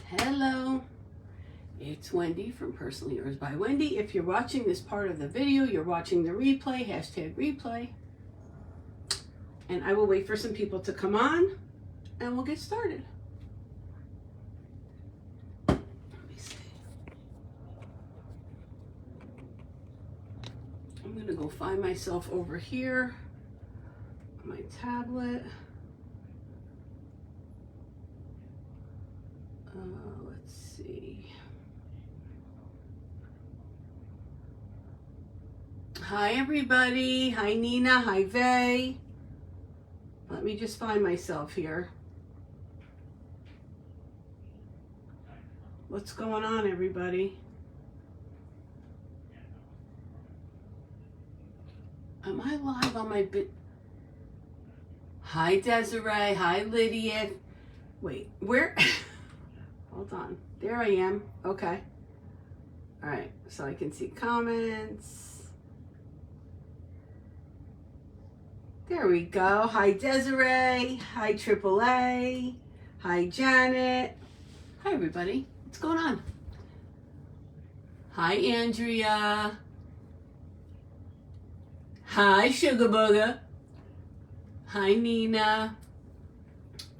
Hello, it's Wendy from Personally Yours by Wendy. If you're watching this part of the video, you're watching the replay, #replay. And I will wait for some people to come on and we'll get started. Let me see. I'm going to go find myself over here on my tablet. Let's see. Hi everybody. Hi Nina. Hi Vay. Let me just find myself here. What's going on, everybody? Am I live on my bit? Hi Desiree. Hi Lydia. Wait, where? Hold on. There I am. Okay. All right. So I can see comments. There we go. Hi, Desiree. Hi, AAA. Hi, Janet. Hi, everybody. What's going on? Hi, Andrea. Hi, Sugar Booger. Hi, Nina.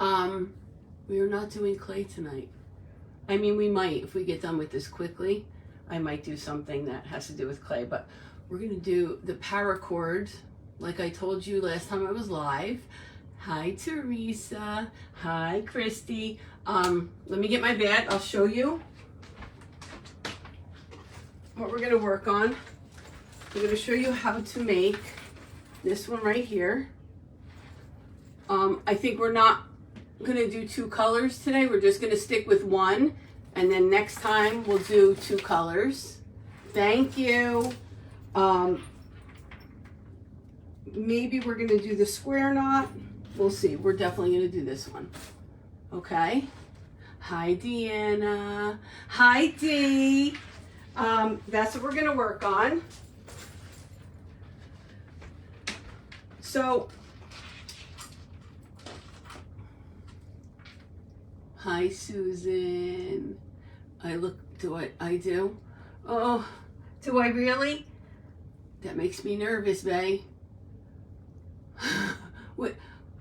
We are not doing clay tonight. I mean, we might, if we get done with this quickly, I might do something that has to do with clay, but we're going to do the PARACORD, like I told you last time I was live. Hi, Teresa. Hi, Christy. Let me get my bag. I'll show you what we're going to work on. I'm going to show you how to make this one right here. I think we're not going to do two colors today. We're just going to stick with one, and then next time we'll do two colors. Thank you. Maybe we're going to do the square knot. We'll see. We're definitely going to do this one. Okay. Hi, Deanna. Hi, Dee. That's what we're going to work on. So, hi, Susan. I do? Oh, do I really? That makes me nervous, Bay.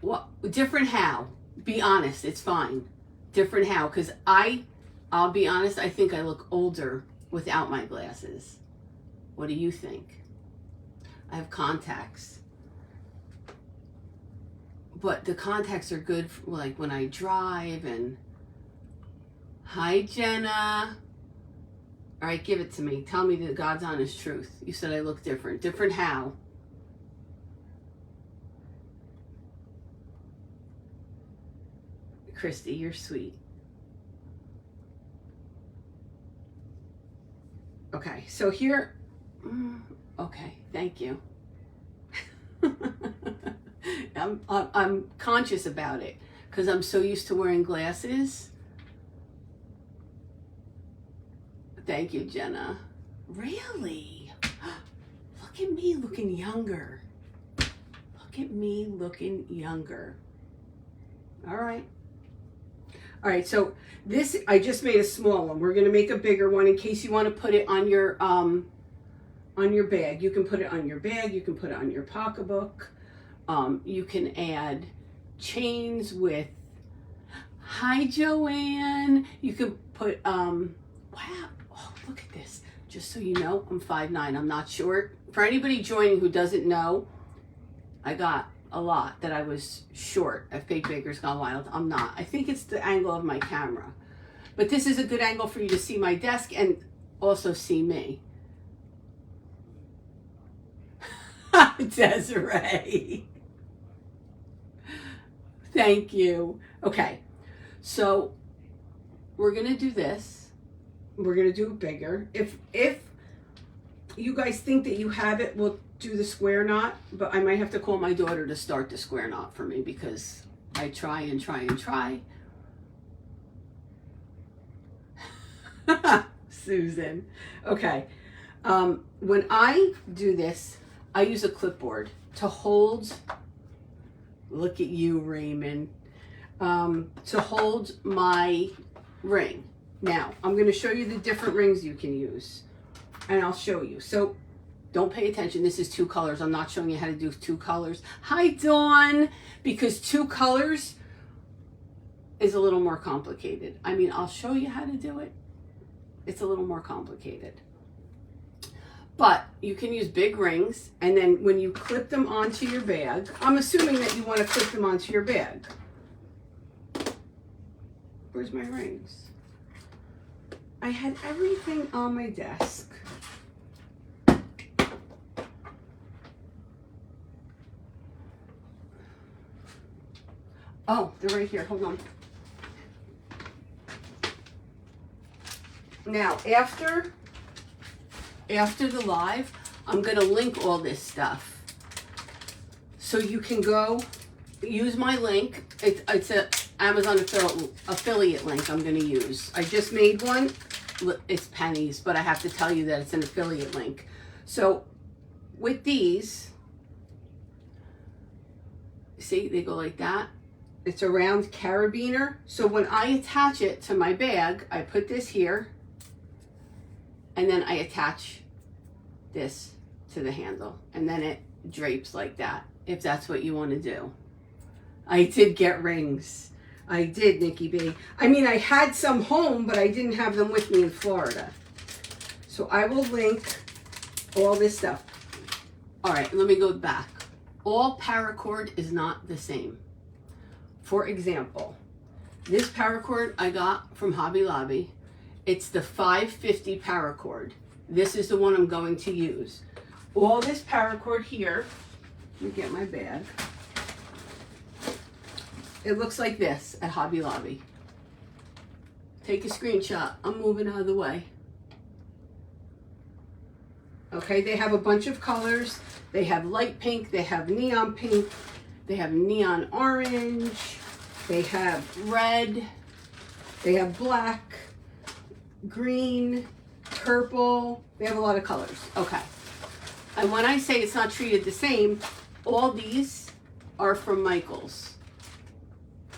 What? Different how? Be honest, it's fine. Different how? Because I'll be honest, I think I look older without my glasses. What do you think? I have contacts. But the contacts are good for, like, when I drive and... Hi, Jenna. All right, give it to me. Tell me the God's honest truth. You said I look different. Different how? Christy, you're sweet. Okay, so here... Okay, thank you. I'm conscious about it because I'm so used to wearing glasses. Thank you, Jenna. Really? Look at me looking younger. Look at me looking younger. All right. All right, so this, I just made a small one. We're going to make a bigger one in case you want to put it on your bag. You can put it on your bag. You can put it on your pocketbook. You can add chains with, hi, Joanne. You can put, wow. Oh, look at this. Just so you know, I'm 5'9". I'm not short. For anybody joining who doesn't know, I got a lot that I was short at Fake Bakers Gone Wild. I'm not. I think it's the angle of my camera. But this is a good angle for you to see my desk and also see me. Desiree. Thank you. Okay. So we're going to do this. We're going to do it bigger. If you guys think that you have it, we'll do the square knot, but I might have to call my daughter to start the square knot for me because I try and try and try. Susan. Okay. When I do this, I use a clipboard to hold, look at you, Raymond, to hold my ring. Now, I'm going to show you the different rings you can use. And I'll show you. So, don't pay attention. This is 2 colors. I'm not showing you how to do 2 colors. Hi, Dawn. Because 2 colors is a little more complicated. I mean, I'll show you how to do it. It's a little more complicated. But you can use big rings, and then when you clip them onto your bag, I'm assuming that you want to clip them onto your bag. Where's my rings? I had everything on my desk. Oh, they're right here. Hold on. Now, after the live, I'm going to link all this stuff. So you can go use my link. It's a Amazon affiliate link I'm going to use. I just made one. It's pennies, but I have to tell you that it's an affiliate link. So with these, see, they go like that. It's a round carabiner. So when I attach it to my bag, I put this here, and then I attach this to the handle, and then it drapes like that, if that's what you want to do. I did get rings. I did, Nikki B. I mean, I had some home, but I didn't have them with me in Florida. So I will link all this stuff. All right, let me go back. All paracord is not the same. For example, this paracord I got from Hobby Lobby. It's the 550 paracord. This is the one I'm going to use. All this paracord here, let me get my bag. It looks like this at Hobby Lobby. Take a screenshot. I'm moving out of the way. Okay, they have a bunch of colors. They have light pink, they have neon pink, they have neon orange, they have red, they have black, green, purple. They have a lot of colors. Okay. And when I say it's not treated the same, all these are from Michaels.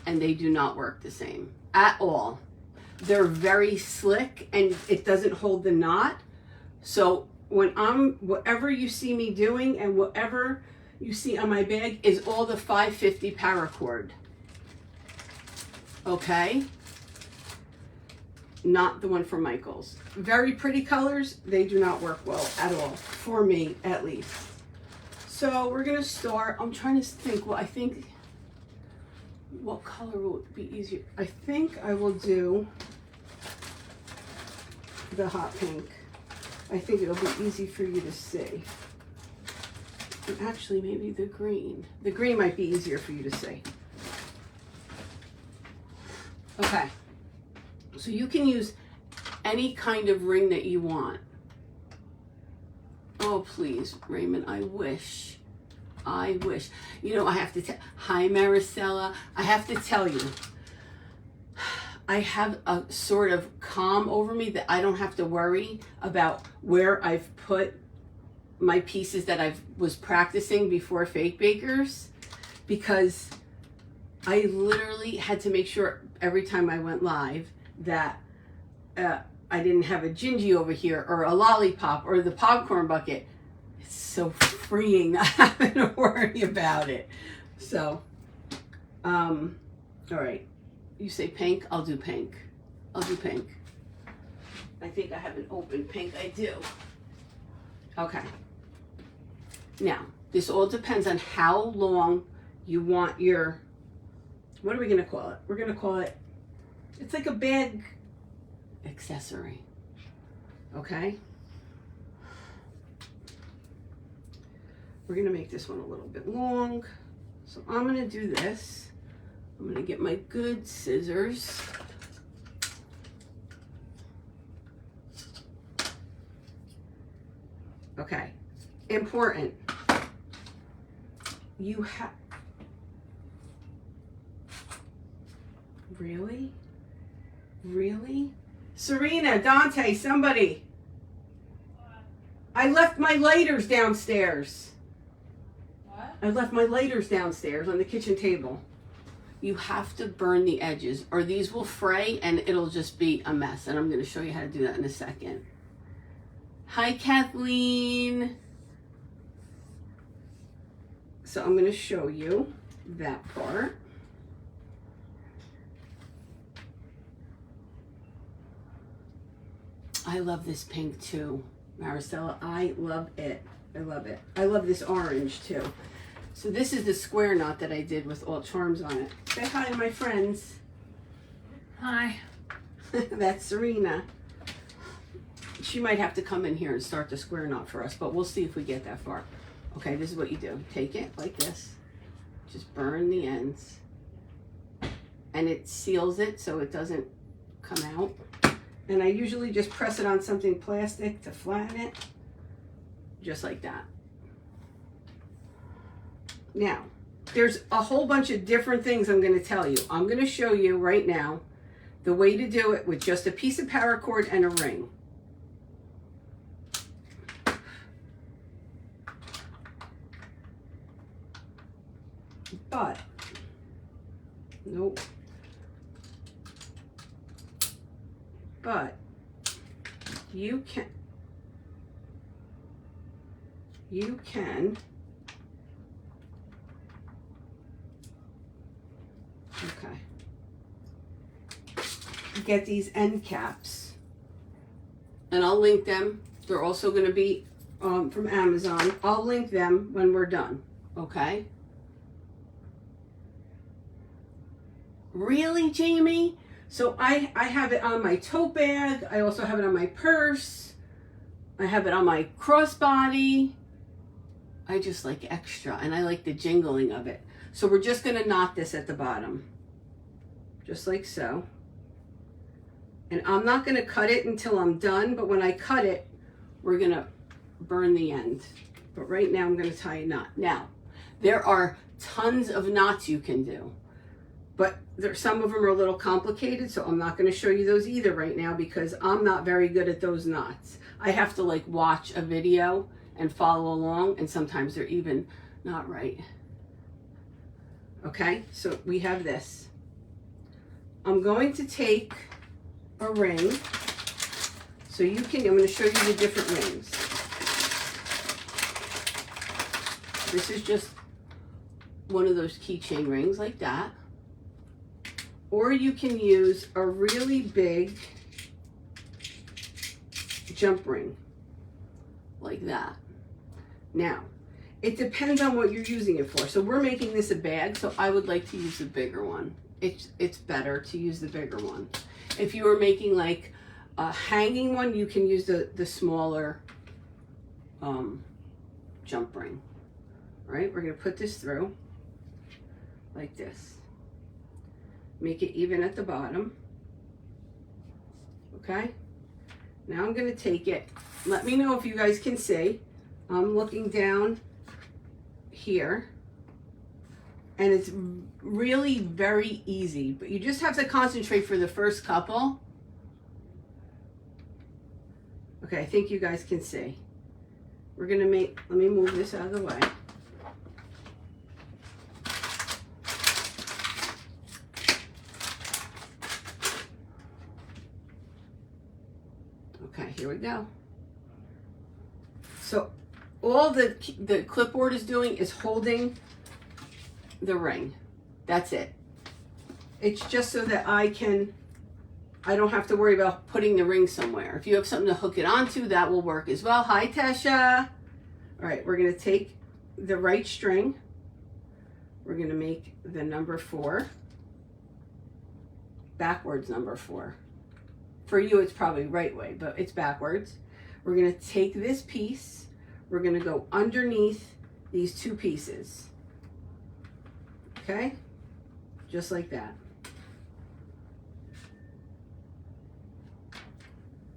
And they do not work the same at all. They're very slick and it doesn't hold the knot. So whatever you see me doing and whatever you see on my bag is all the 550 paracord. Okay? Not the one from Michaels. Very pretty colors. They do not work well at all. For me, at least. So we're going to start. I'm trying to think. Well, I think... what color will be easier? I think I will do the hot pink. I think it'll be easy for you to see. And actually, maybe the green. The green might be easier for you to see. Okay. So you can use any kind of ring that you want. Oh, please, Raymond, I wish. You know, I have to tell, hi Maricela, I have to tell you, I have a sort of calm over me that I don't have to worry about where I've put my pieces that I was practicing before Fake Bakers, because I literally had to make sure every time I went live that I didn't have a gingy over here or a lollipop or the popcorn bucket. It's so freeing not having to worry about it. So, all right. You say pink, I'll do pink. I'll do pink. I think I have an open pink. I do. Okay. Now, this all depends on how long you want your, what are we going to call it? We're going to call it, it's like a bag accessory. Okay? We're going to make this one a little bit long. So I'm going to do this. I'm going to get my good scissors. Okay. Important. You have... Really? Really? Serena, Dante, somebody. I left my lighters downstairs. What? I left my lighters downstairs on the kitchen table. you have to burn the edges or these will fray and it'll just be a mess. And I'm going to show you how to do that in a second. Hi, Kathleen. So I'm going to show you that part. I love this pink too, Maricela. I love it. I love it. I love this orange too. So this is the square knot that I did with all charms on it. Say hi to my friends. Hi. That's Serena. She might have to come in here and start the square knot for us, but we'll see if we get that far. Okay, this is what you do. Take it like this. Just burn the ends. And it seals it so it doesn't come out. And I usually just press it on something plastic to flatten it. Just like that. Now, there's a whole bunch of different things I'm going to tell you. I'm going to show you right now the way to do it with just a piece of paracord and a ring. But, nope. But you can okay, get these end caps, and I'll link them. They're also going to be from Amazon. I'll link them when we're done. Okay. Really, Jamie? So I have it on my tote bag. I also have it on my purse. I have it on my crossbody. I just like extra, and I like the jingling of it. So we're just going to knot this at the bottom. Just like so. And I'm not going to cut it until I'm done, but when I cut it, we're going to burn the end. But right now I'm going to tie a knot. Now, there are tons of knots you can do. But some of them are a little complicated, so I'm not going to show you those either right now because I'm not very good at those knots. I have to like watch a video and follow along, and sometimes they're even not right. Okay, so we have this. I'm going to take a ring, so you can, I'm going to show you the different rings. This is just one of those keychain rings like that. Or you can use a really big jump ring like that. Now, it depends on what you're using it for. So we're making this a bag, so I would like to use the bigger one. It's better to use the bigger one. If you were making like a hanging one, you can use the smaller jump ring. All right, we're gonna put this through like this. Make it even at the bottom. Okay, now I'm going to take it. Let me know if you guys can see. I'm looking down here, and it's really very easy, but you just have to concentrate for the first couple. Okay, I think you guys can see. We're going to make, let me move this out of the way. Okay, here we go. So all the clipboard is doing is holding the ring. That's it. It's just so that I don't have to worry about putting the ring somewhere. If you have something to hook it onto, that will work as well. Hi, Tasha. All right, we're going to take the right string. We're going to make the number 4, backwards number 4. For you, it's probably right way, but it's backwards. We're going to take this piece. We're going to go underneath these 2 pieces. Okay? Just like that.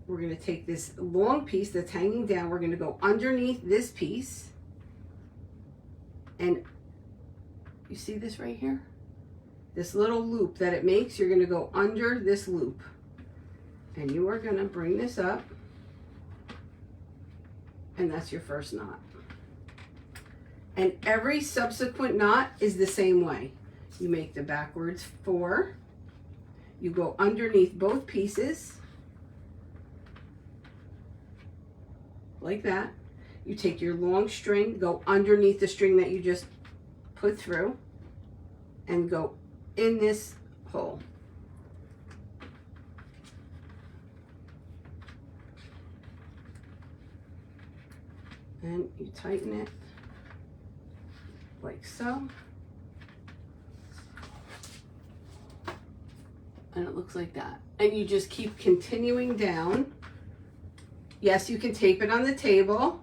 We're going to take this long piece that's hanging down. We're going to go underneath this piece. And you see this right here? This little loop that it makes, you're going to go under this loop. And you are going to bring this up, and that's your first knot. And every subsequent knot is the same way. You make the backwards 4. You go underneath both pieces, like that. You take your long string, go underneath the string that you just put through, and go in this hole. And you tighten it like so. And it looks like that. And you just keep continuing down. Yes, you can tape it on the table.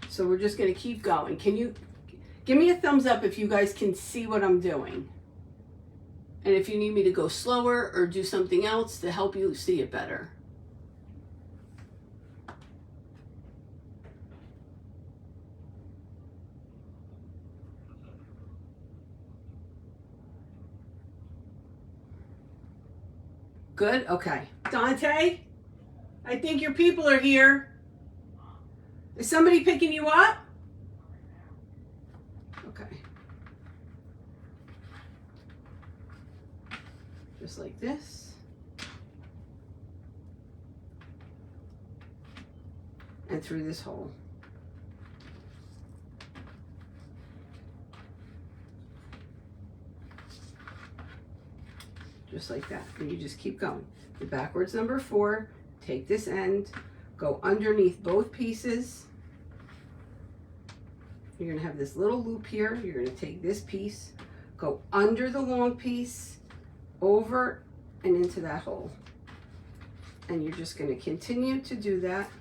So we're just gonna keep going. Can you give me a thumbs up if you guys can see what I'm doing? And if you need me to go slower or do something else to help you see it better. Good? Okay. Dante, I think your people are here. Is somebody picking you up? Okay. Just like this. And through this hole. Just like that, and you just keep going. The backwards number 4, take this end, go underneath both pieces. You're gonna have this little loop here. You're gonna take this piece, go under the long piece, over and into that hole. And you're just gonna continue to do that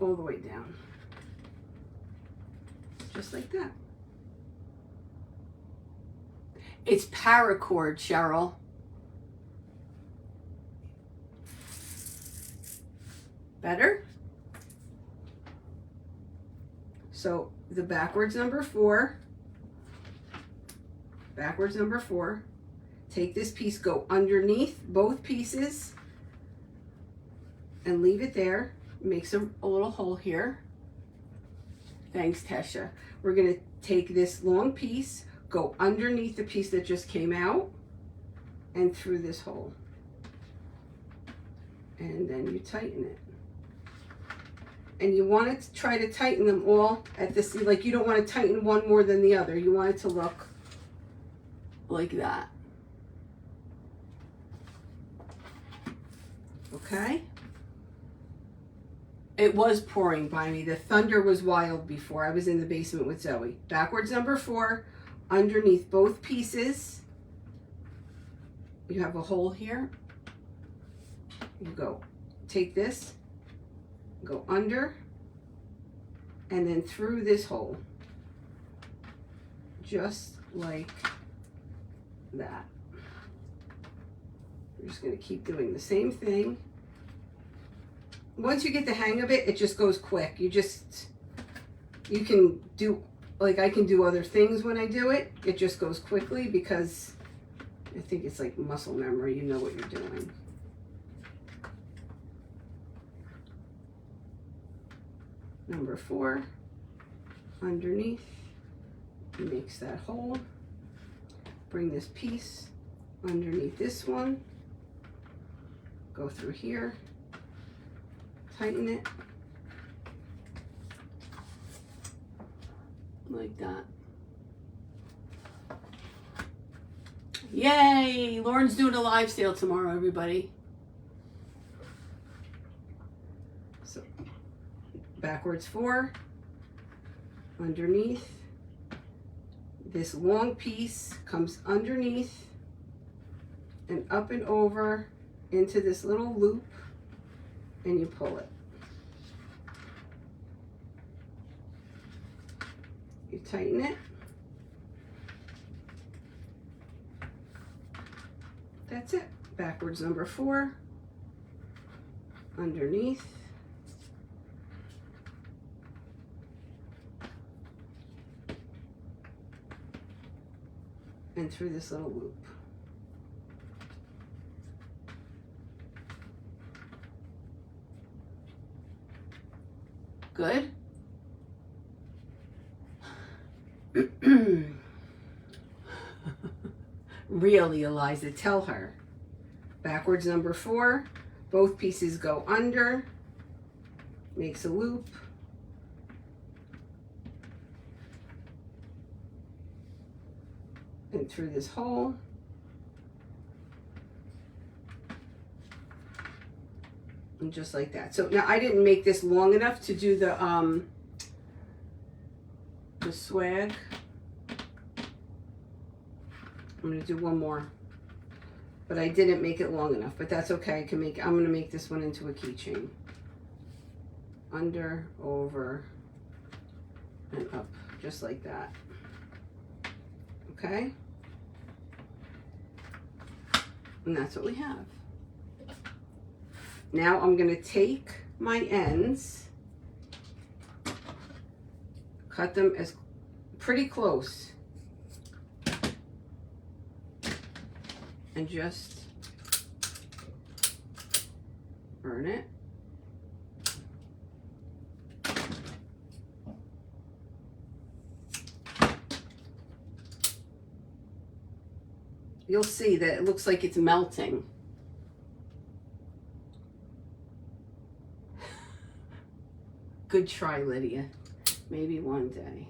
all the way down. Just like that. It's paracord, Cheryl. Better? So the backwards number 4, take this piece, go underneath both pieces and leave it there. Makes a little hole here. Thanks, Tesha. We're gonna take this long piece, go underneath the piece that just came out and through this hole. And then you tighten it. And you want to try to tighten them all at this, like you don't want to tighten one more than the other. You want it to look like that. Okay? It was pouring by me. The thunder was wild before. I was in the basement with Zoe. Backwards number 4. Underneath both pieces, you have a hole here. You go, take this, go under, and then through this hole, just like that. We're just going to keep doing the same thing. Once you get the hang of it, it just goes quick. You can do, like I can do other things when I do it. It just goes quickly because I think it's like muscle memory. You know what you're doing. Number 4, underneath, makes that hole. Bring this piece underneath this one. Go through here, tighten it. Like that. Yay! Lauren's doing a live sale tomorrow, everybody. So, backwards 4, underneath. This long piece comes underneath and up and over into this little loop, and you pull it. You tighten it. That's it. Backwards number 4, underneath. And through this little loop. Good. Really, Eliza, tell her. Backwards number 4, both pieces go under, makes a loop. And through this hole. And just like that. So now I didn't make this long enough to do the swag. I'm going to do one more. But I didn't make it long enough, but that's okay. I'm going to make this one into a keychain. Under, over, and up, just like that. Okay? And that's what we have. Now I'm going to take my ends, cut them as pretty close, and just burn it. You'll see that it looks like it's melting. Good try, Lydia. Maybe one day.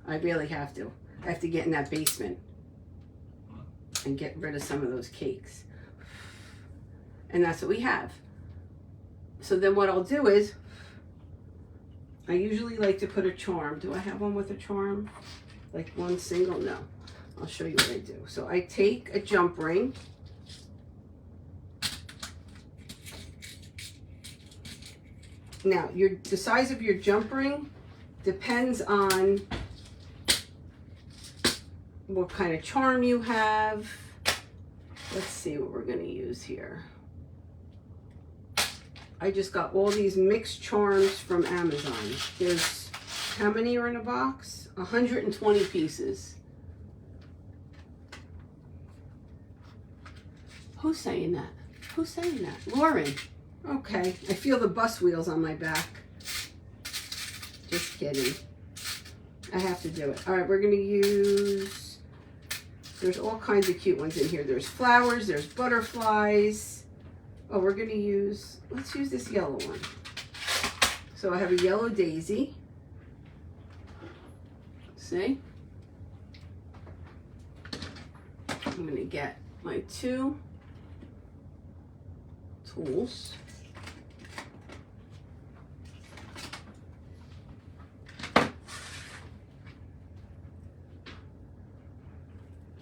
I really have to. I have to get in that basement and get rid of some of those cakes. And that's what we have. So then what I'll do is, I usually like to put a charm. Do I have one with a charm? Like one single? No. I'll show you what I do. So I take a jump ring. Now, the size of your jump ring depends on what kind of charm you have. Let's see what we're going to use here. I just got all these mixed charms from Amazon. There's, how many are in a box? 120 pieces. Who's saying that? Who's saying that? Lauren. Okay, I feel the bus wheels on my back. Just kidding. I have to do it. All right, we're going to use, there's all kinds of cute ones in here. There's flowers, there's butterflies. Oh, we're going to use, let's use this yellow one. So I have a yellow daisy. See? I'm going to get my 2 tools.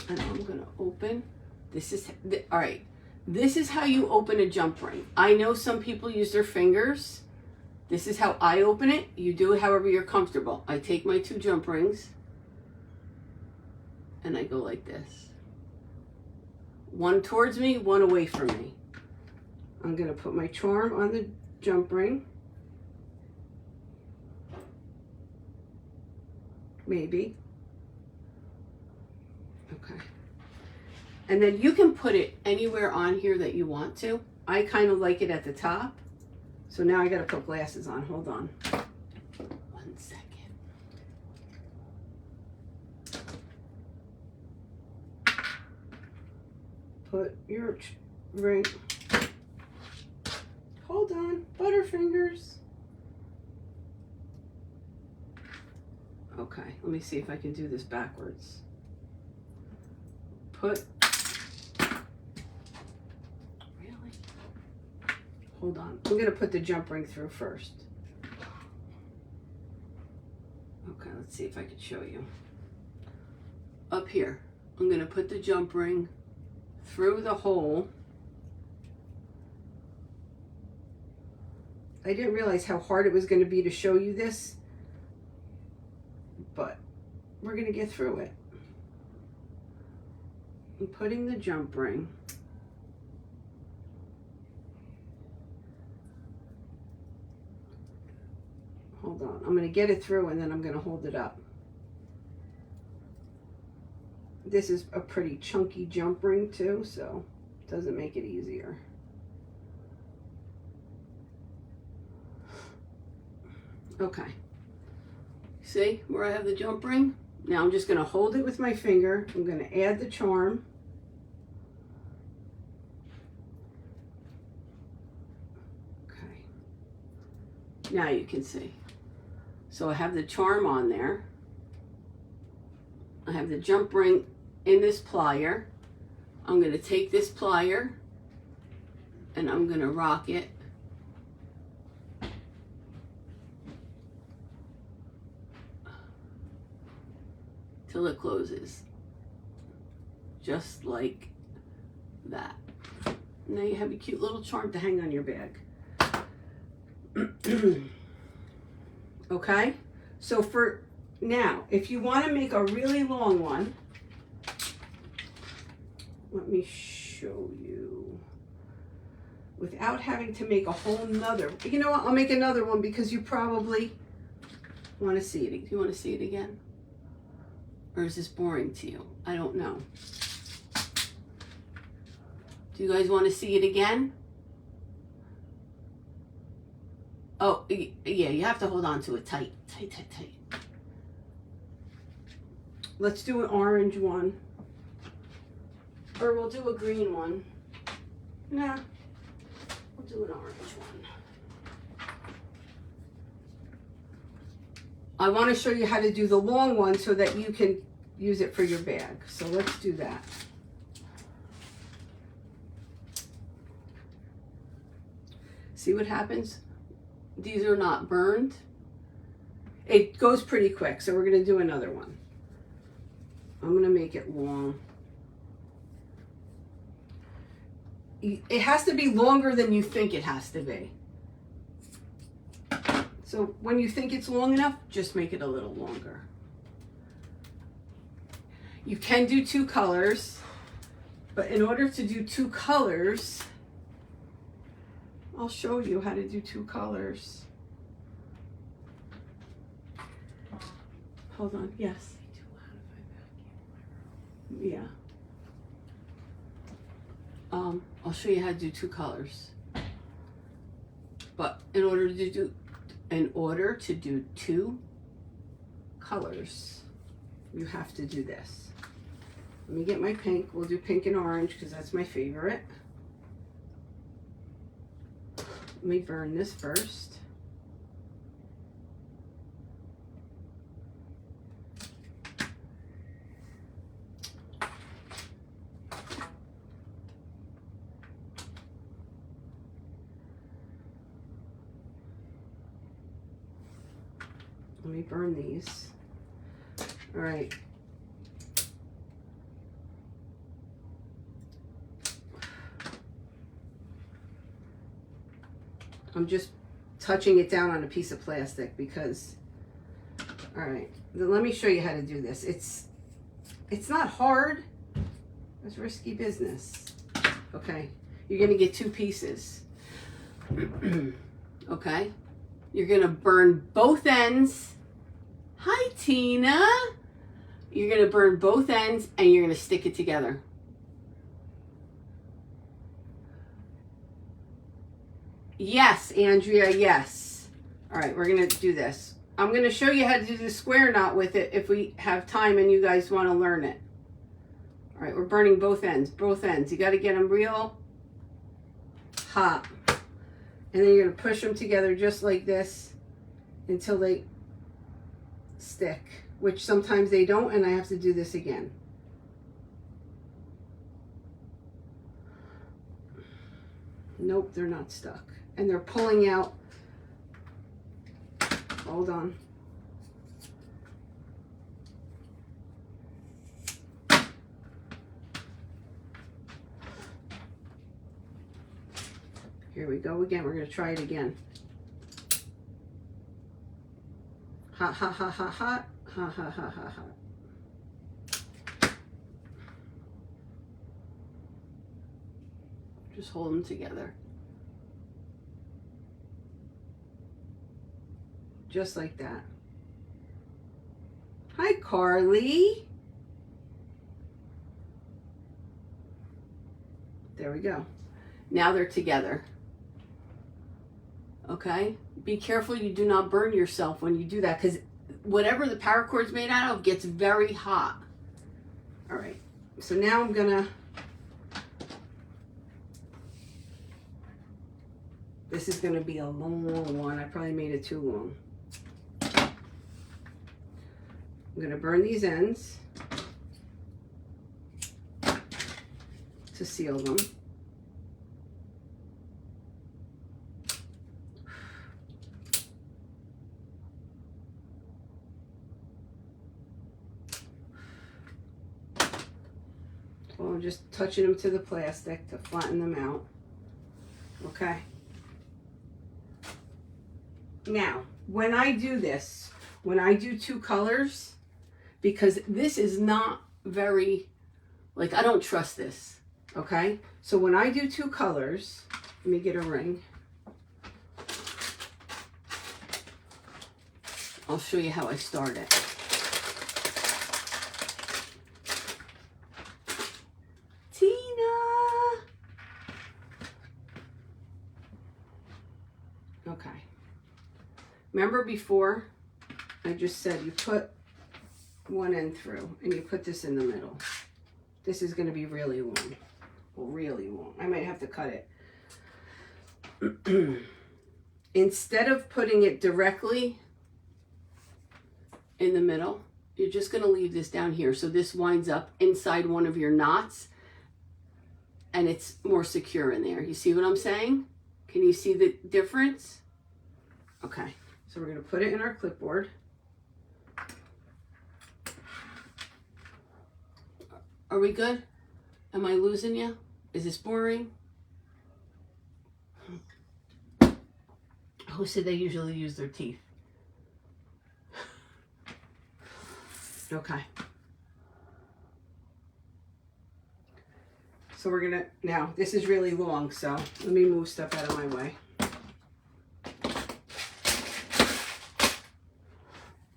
And I'm going to open. This is, all right, this is how you open a jump ring. I know some people use their fingers. This is how I open it. You do it however you're comfortable. I take my 2 jump rings and I go like this. One towards me, one away from me. I'm going to put my charm on the jump ring. Maybe. Okay. And then you can put it anywhere on here that you want to. I kind of like it at the top. So now I got to put glasses on. Hold on. 1 second. Put your ring. Hold on. Butterfingers. Okay, let me see if I can do this backwards. Really? Hold on. I'm going to put the jump ring through first. Okay, let's see if I can show you. Up here, I'm going to put the jump ring through the hole. I didn't realize how hard it was going to be to show you this, but we're going to get through it. I'm putting the jump ring hold on, I'm going to get it through and then I'm going to hold it up. This is a pretty chunky jump ring too, so it doesn't make it easier. Okay, see where I have the jump ring? Now I'm just going to hold it with my finger. I'm going to add the charm. Okay. Now you can see. So I have the charm on there. I have the jump ring in this plier. I'm going to take this plier and I'm going to rock it till it closes, just like that. Now you have a cute little charm to hang on your bag. Okay, so for now, if you want to make a really long one, let me show you without having to make a whole nother. You know what? I'll make another one because you probably want to see it. Do you want to see it again? Or is this boring to you? I don't know. Do you guys want to see it again? Oh, yeah, you have to hold on to it tight. Tight, tight, tight. Let's do an orange one. Or we'll do a green one. Nah, we'll do an orange one. I want to show you how to do the long one so that you can use it for your bag. So let's do that. See what happens? These are not burned. It goes pretty quick, so we're going to do another one. I'm going to make it long. It has to be longer than you think it has to be. So when you think it's long enough, just make it a little longer. You can do 2 colors, but in order to do 2 colors, I'll show you how to do 2 colors. Hold on, yes. Yeah. I'll show you how to do 2 colors. But in order to do 2 colors, you have to do this. Let me get my pink. We'll do pink and orange because that's my favorite. Let me burn this first. Let me burn these. All right. I'm just touching it down on a piece of plastic because, all right, then let me show you how to do this. It's not hard. It's risky business. Okay, you're gonna get 2 pieces. Okay, you're gonna burn both ends. Hi, Tina. You're gonna burn both ends and you're gonna stick it together. Yes, Andrea, yes. All right, we're gonna do this. I'm gonna show you how to do the square knot with it if we have time and you guys wanna learn it. All right, we're burning both ends, You gotta get them real hot. And then you're gonna push them together just like this until they stick, which sometimes they don't, and I have to do this again. Nope, they're not stuck. And they're pulling out. Hold on. Here we go again. We're going to try it again. Hot, hot, hot, hot, hot. Hot, hot, hot, hot, hot. Just hold them together. Just like that. Hi, Carly. There we go. Now they're together. Okay? Be careful you do not burn yourself when you do that, because whatever the paracord's made out of gets very hot. All right, so now I'm gonna, this is gonna be a long one. I probably made it too long. I'm gonna burn these ends to seal them. Well, I'm just touching them to the plastic to flatten them out. Okay. Now, when I do this, when I do two colors, because this is not very, like, I don't trust this, okay? So when I do two colors, let me get a ring. I'll show you how I start it. Okay. Remember before I just said you put one end through and you put this in the middle. This is going to be really long. Well, really long. I might have to cut it. Instead of putting it directly in the middle, you're just going to leave this down here. So this winds up inside one of your knots and it's more secure in there. You see what I'm saying? Can you see the difference? Okay, so we're going to put it in our clipboard. Are we good? Am I losing you? Is this boring? Who said they usually use their teeth? Okay. So we're gonna, now this is really long, so let me move stuff out of my way.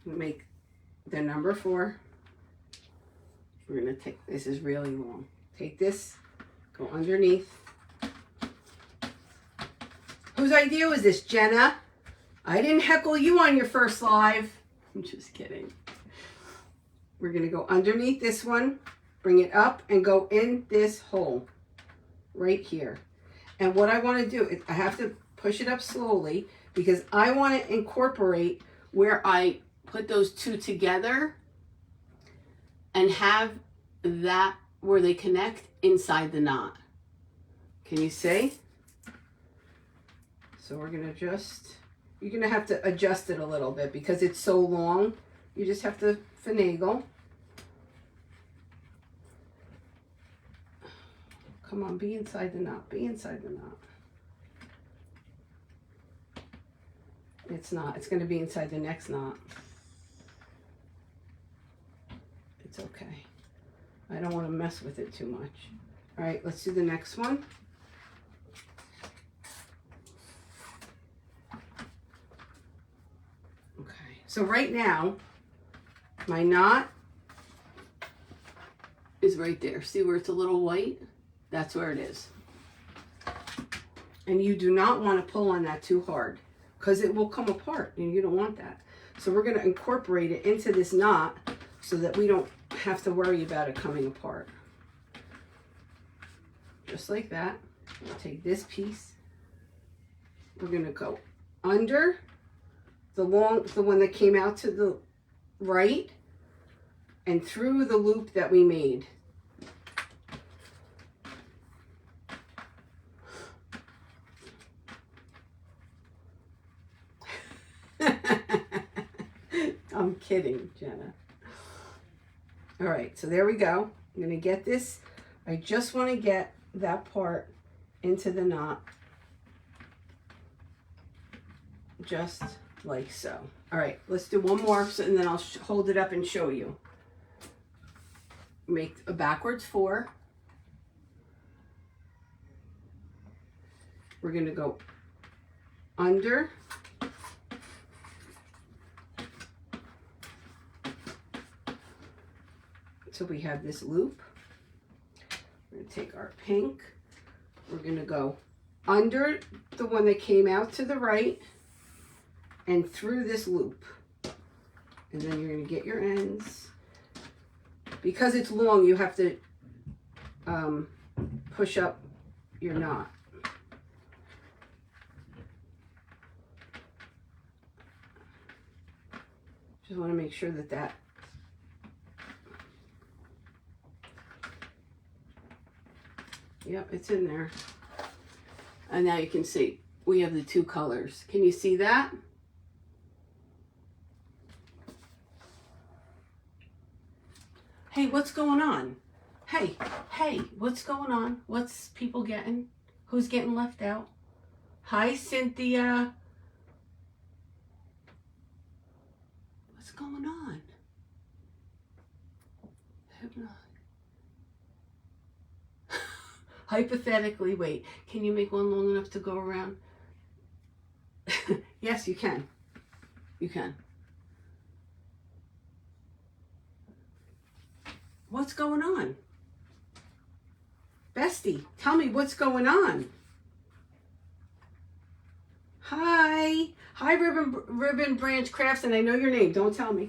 Make the number 4. We're gonna take, this is really long. Take this, go underneath. Whose idea was this, Jenna? I didn't heckle you on your first live. I'm just kidding. We're gonna go underneath this one, bring it up and go in this hole right here. And what I wanna do is I have to push it up slowly because I wanna incorporate where I put those two together and have that where they connect inside the knot. Can you see? So we're gonna just, you're gonna have to adjust it a little bit because it's so long. You just have to finagle. Come on, be inside the knot, be inside the knot. It's not, it's gonna be inside the next knot. It's okay. I don't want to mess with it too much. All right, let's do the next one. Okay, so right now, my knot is right there. See where it's a little white? That's where it is. And you do not want to pull on that too hard because it will come apart and you don't want that. So we're going to incorporate it into this knot so that we don't have to worry about it coming apart. Just like that. We'll take this piece. We're going to go under the one that came out to the right and through the loop that we made. I'm kidding, Jenna. All right, so there we go. I'm going to get this. I just want to get that part into the knot. Just like so. All right, let's do one more and then I'll hold it up and show you. Make a backwards 4. We're going to go under. So we have this loop. We're going to take our pink. We're going to go under the one that came out to the right and through this loop. And then you're going to get your ends. Because it's long, you have to push up your knot. Just want to make sure that yep, it's in there. And now you can see we have the two colors. Can you see that? Hey, what's going on? Hey, what's going on? What's people getting? Who's getting left out? Hi, Cynthia. What's going on? Hypothetically, wait, can you make one long enough to go around? Yes, you can. You can. What's going on? Bestie, tell me what's going on. Hi. Hi, Ribbon Branch Crafts, and I know your name. Don't tell me.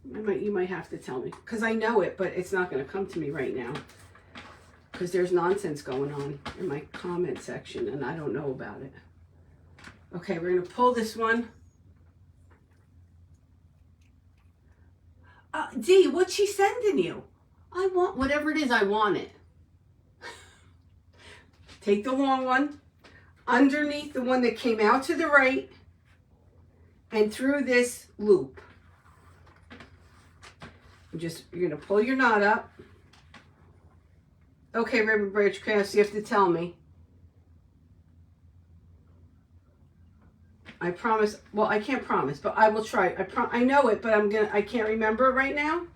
You might have to tell me, because I know it, but it's not going to come to me right now. Because there's nonsense going on in my comment section, and I don't know about it. Okay, we're going to pull this one. Dee, what's she sending you? I want, whatever it is, I want it. Take the long one, underneath the one that came out to the right, and through this loop. You're going to pull your knot up. Okay, Ribbon Branch Crafts, you have to tell me. I promise, well, I can't promise, but I will try. I know it, but I can't remember it right now.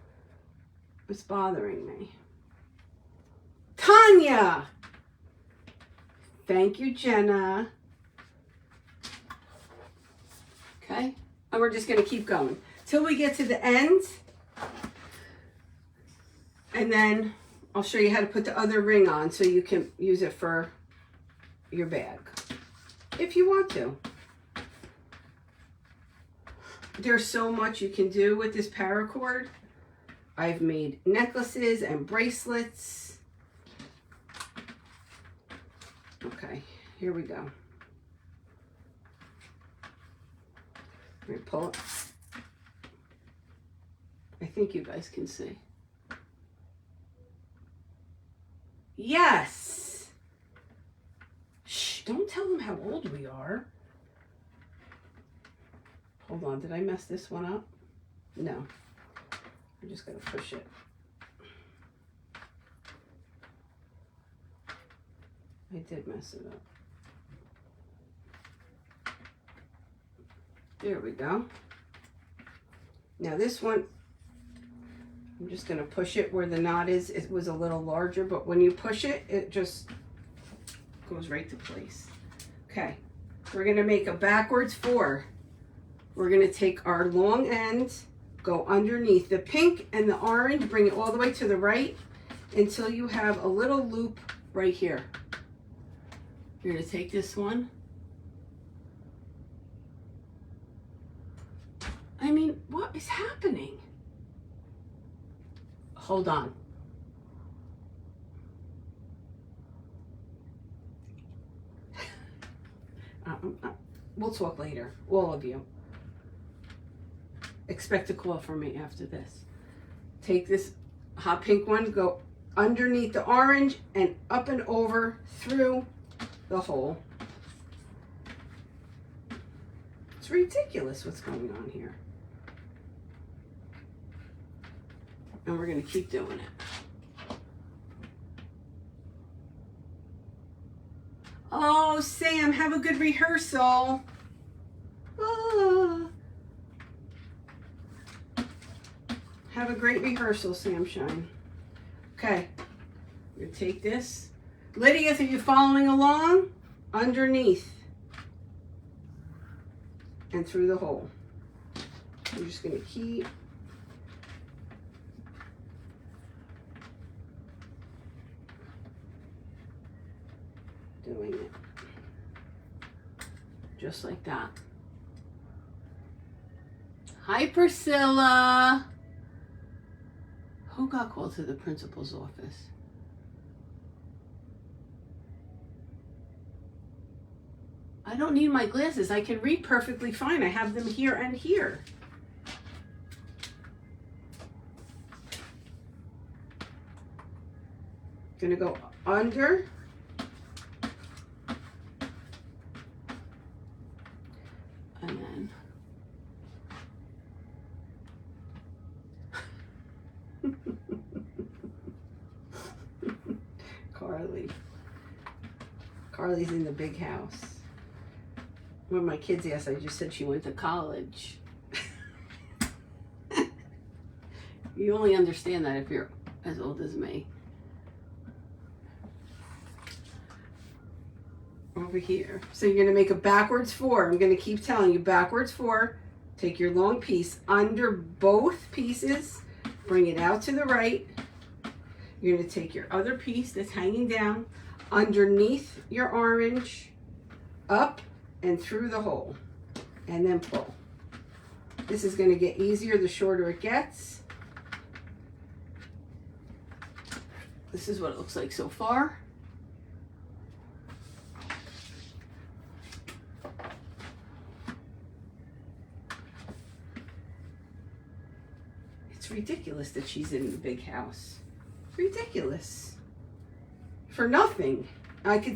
It's bothering me. Tanya! Thank you, Jenna. Okay, and we're just going to keep going till we get to the end. And then I'll show you how to put the other ring on so you can use it for your bag, if you want to. There's so much you can do with this paracord. I've made necklaces and bracelets. Okay, here we go. I'm going to pull it. I think you guys can see. Yes! Shh, don't tell them how old we are. Hold on, did I mess this one up? No. I'm just going to push it. I did mess it up. There we go. Now this one, I'm just going to push it where the knot is. It was a little larger, but when you push it, it just goes right to place. Okay, we're going to make a backwards 4. We're going to take our long end, go underneath the pink and the orange, bring it all the way to the right until you have a little loop right here. You're going to take this one. I mean, what is happening? Hold on. We'll talk later, all of you. Expect a call from me after this. Take this hot pink one, go underneath the orange and up and over through the hole. It's ridiculous what's going on here. And we're going to keep doing it. Oh, Sam, have a good rehearsal. Ah. Have a great rehearsal, Sam Shine. Okay, we're going to take this. Lydia, are you following along? Underneath and through the hole. We're just going to keep doing it. Just like that. Hi, Priscilla. Who got called to the principal's office? I don't need my glasses. I can read perfectly fine. I have them here and here. Gonna go under. And then Carly's in the big house. When my kids asked, I just said she went to college. You only understand that if you're as old as me. Over here. So you're going to make a backwards 4. I'm going to keep telling you backwards 4. Take your long piece under both pieces. Bring it out to the right. You're going to take your other piece that's hanging down underneath your orange, up and through the hole, and then pull. This is going to get easier the shorter it gets. This is what it looks like so far. It's ridiculous that she's in the big house. Ridiculous. For nothing. At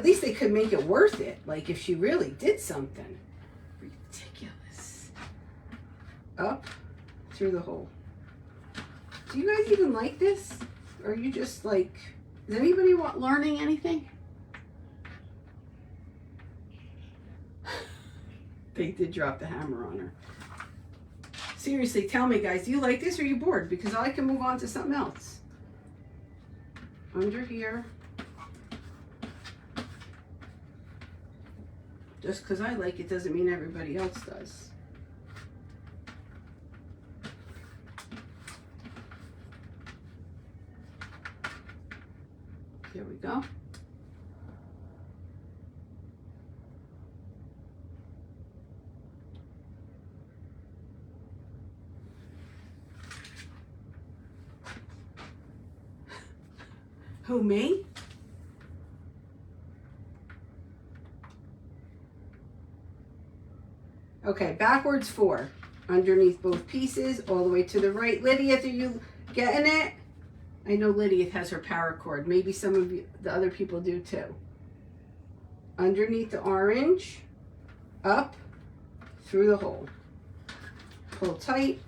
least they could make it worth it. Like if she really did something. Ridiculous. Up through the hole. Do you guys even like this? Or are you just like, does anybody want learning anything? They did drop the hammer on her. Seriously, tell me guys, do you like this or are you bored? Because I can move on to something else. Under here. Just because I like it doesn't mean everybody else does. There we go. Who, me? Okay, backwards 4. Underneath both pieces, all the way to the right. Lydia, are you getting it? I know Lydia has her paracord. Maybe some of you, the other people do too. Underneath the orange, up, through the hole. Pull tight.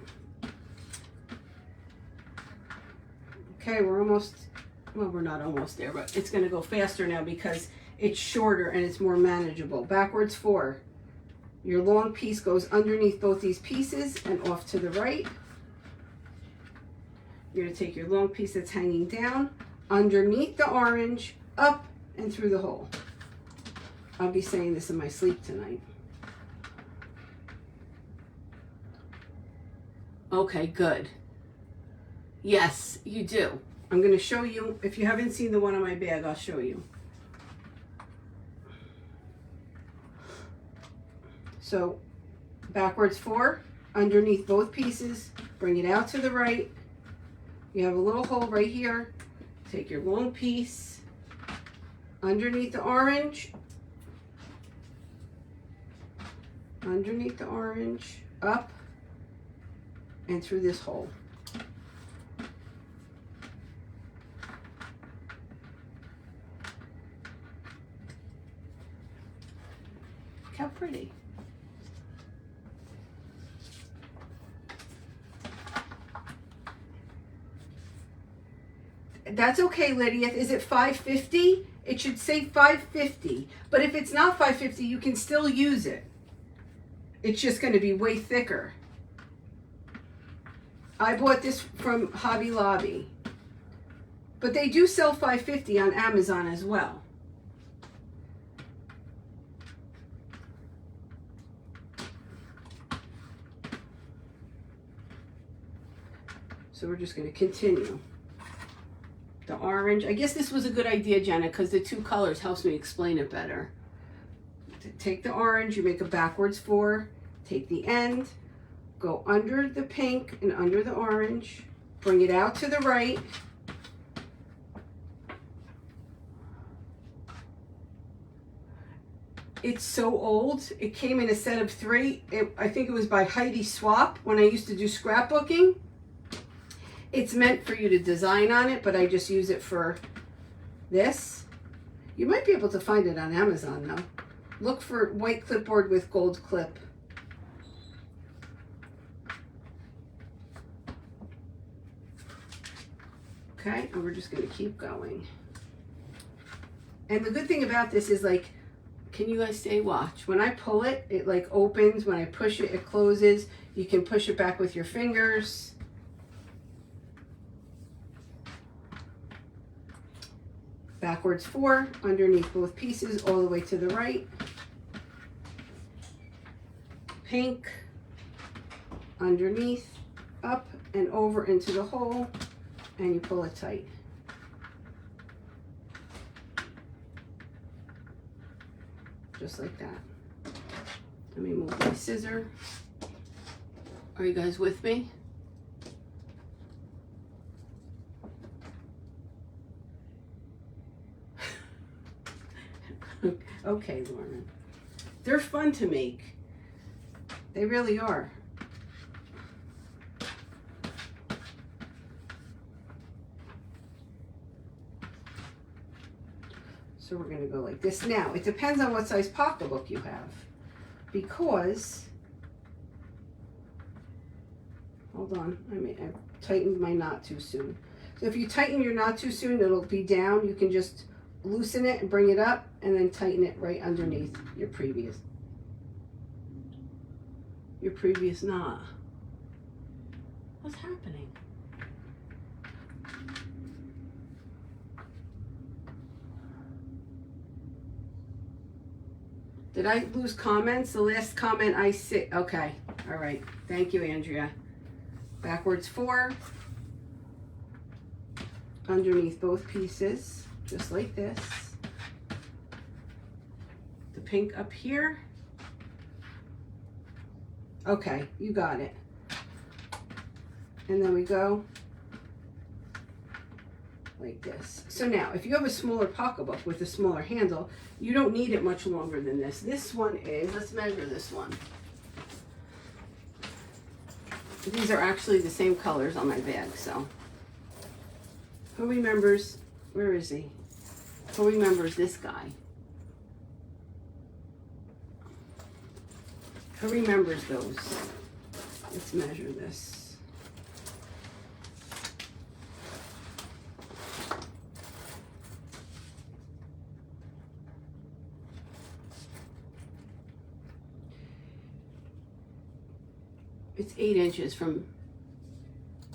Okay, we're almost, well, we're not almost there, but it's going to go faster now because it's shorter and it's more manageable. Backwards 4. Your long piece goes underneath both these pieces and off to the right. You're going to take your long piece that's hanging down, underneath the orange, up and through the hole. I'll be saying this in my sleep tonight. Okay, good. Yes, you do. I'm going to show you. If you haven't seen the one on my bag, I'll show you. So, backwards 4, underneath both pieces, bring it out to the right. You have a little hole right here. Take your long piece, underneath the orange, up, and through this hole. Look how pretty. That's okay, Lydia. Is it $5.50? It should say $5.50. But if it's not $5.50, you can still use it. It's just going to be way thicker. I bought this from Hobby Lobby. But they do sell $5.50 on Amazon as well. So we're just going to continue. The orange. I guess this was a good idea, Jenna, because the two colors helps me explain it better. Take the orange, you make a backwards 4, take the end, go under the pink and under the orange, bring it out to the right. It's so old. It came in a set of 3. I think it was by Heidi Swap when I used to do scrapbooking. It's meant for you to design on it, but I just use it for this. You might be able to find it on Amazon though. Look for white clipboard with gold clip. Okay, and we're just gonna keep going. And the good thing about this is, like, can you guys say watch? When I pull it, it like opens. When I push it, it closes. You can push it back with your fingers. Backwards 4, underneath both pieces, all the way to the right. Pink, underneath, up and over into the hole, and you pull it tight. Just like that. Let me move my scissor. Are you guys with me? Okay, Lauren. They're fun to make. They really are. So we're going to go like this. Now, it depends on what size pocketbook you have. Because, hold on, I tightened my knot too soon. So if you tighten your knot too soon, it'll be down. You can just loosen it and bring it up and then tighten it right underneath your previous knot. What's happening? Did I lose comments? The last comment I see. Okay. All right. Thank you, Andrea. Backwards 4. Underneath both pieces, just like this. The pink up here. Okay, you got it. And then we go like this. So now, if you have a smaller pocketbook with a smaller handle, you don't need it much longer than this. This one is, let's measure this one. These are actually the same colors on my bag, so. Who remembers, where is he? Who remembers this guy? Who remembers those? Let's measure this. It's 8 inches from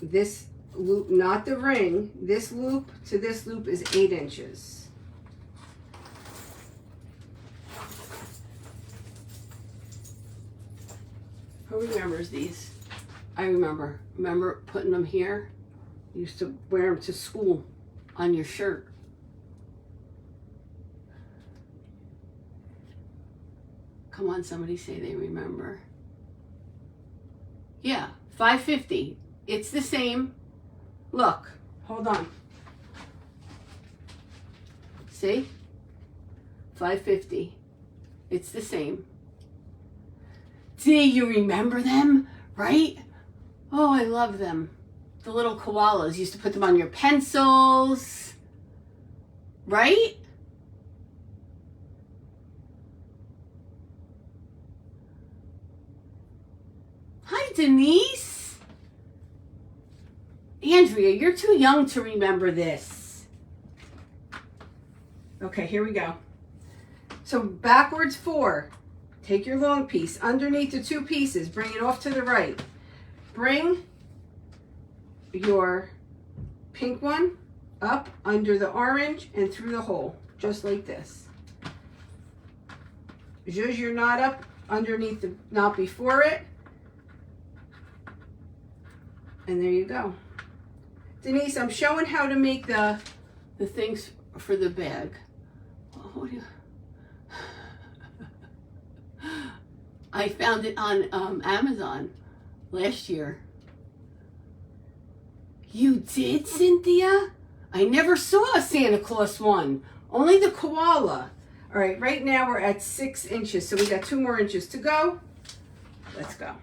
this loop, not the ring. This loop to this loop is 8 inches. Who remembers these? I remember. Remember putting them here? You used to wear them to school on your shirt. Come on, somebody say they remember. Yeah, $5.50. It's the same. Look, hold on. See? $5.50. It's the same. See, you remember them, right? Oh, I love them. The little koalas. You used to put them on your pencils, right? Hi, Denise. Andrea, you're too young to remember this. Okay, here we go. So backwards 4. Take your long piece underneath the 2 pieces. Bring it off to the right. Bring your pink one up under the orange and through the hole, just like this. Zhuzh your knot up underneath the knot before it. And there you go. Denise, I'm showing how to make the things for the bag. What do you... I found it on Amazon last year. You did, Cynthia? I never saw a Santa Claus one. Only the koala. All right, right now we're at 6 inches, so we got 2 more inches to go. Let's go.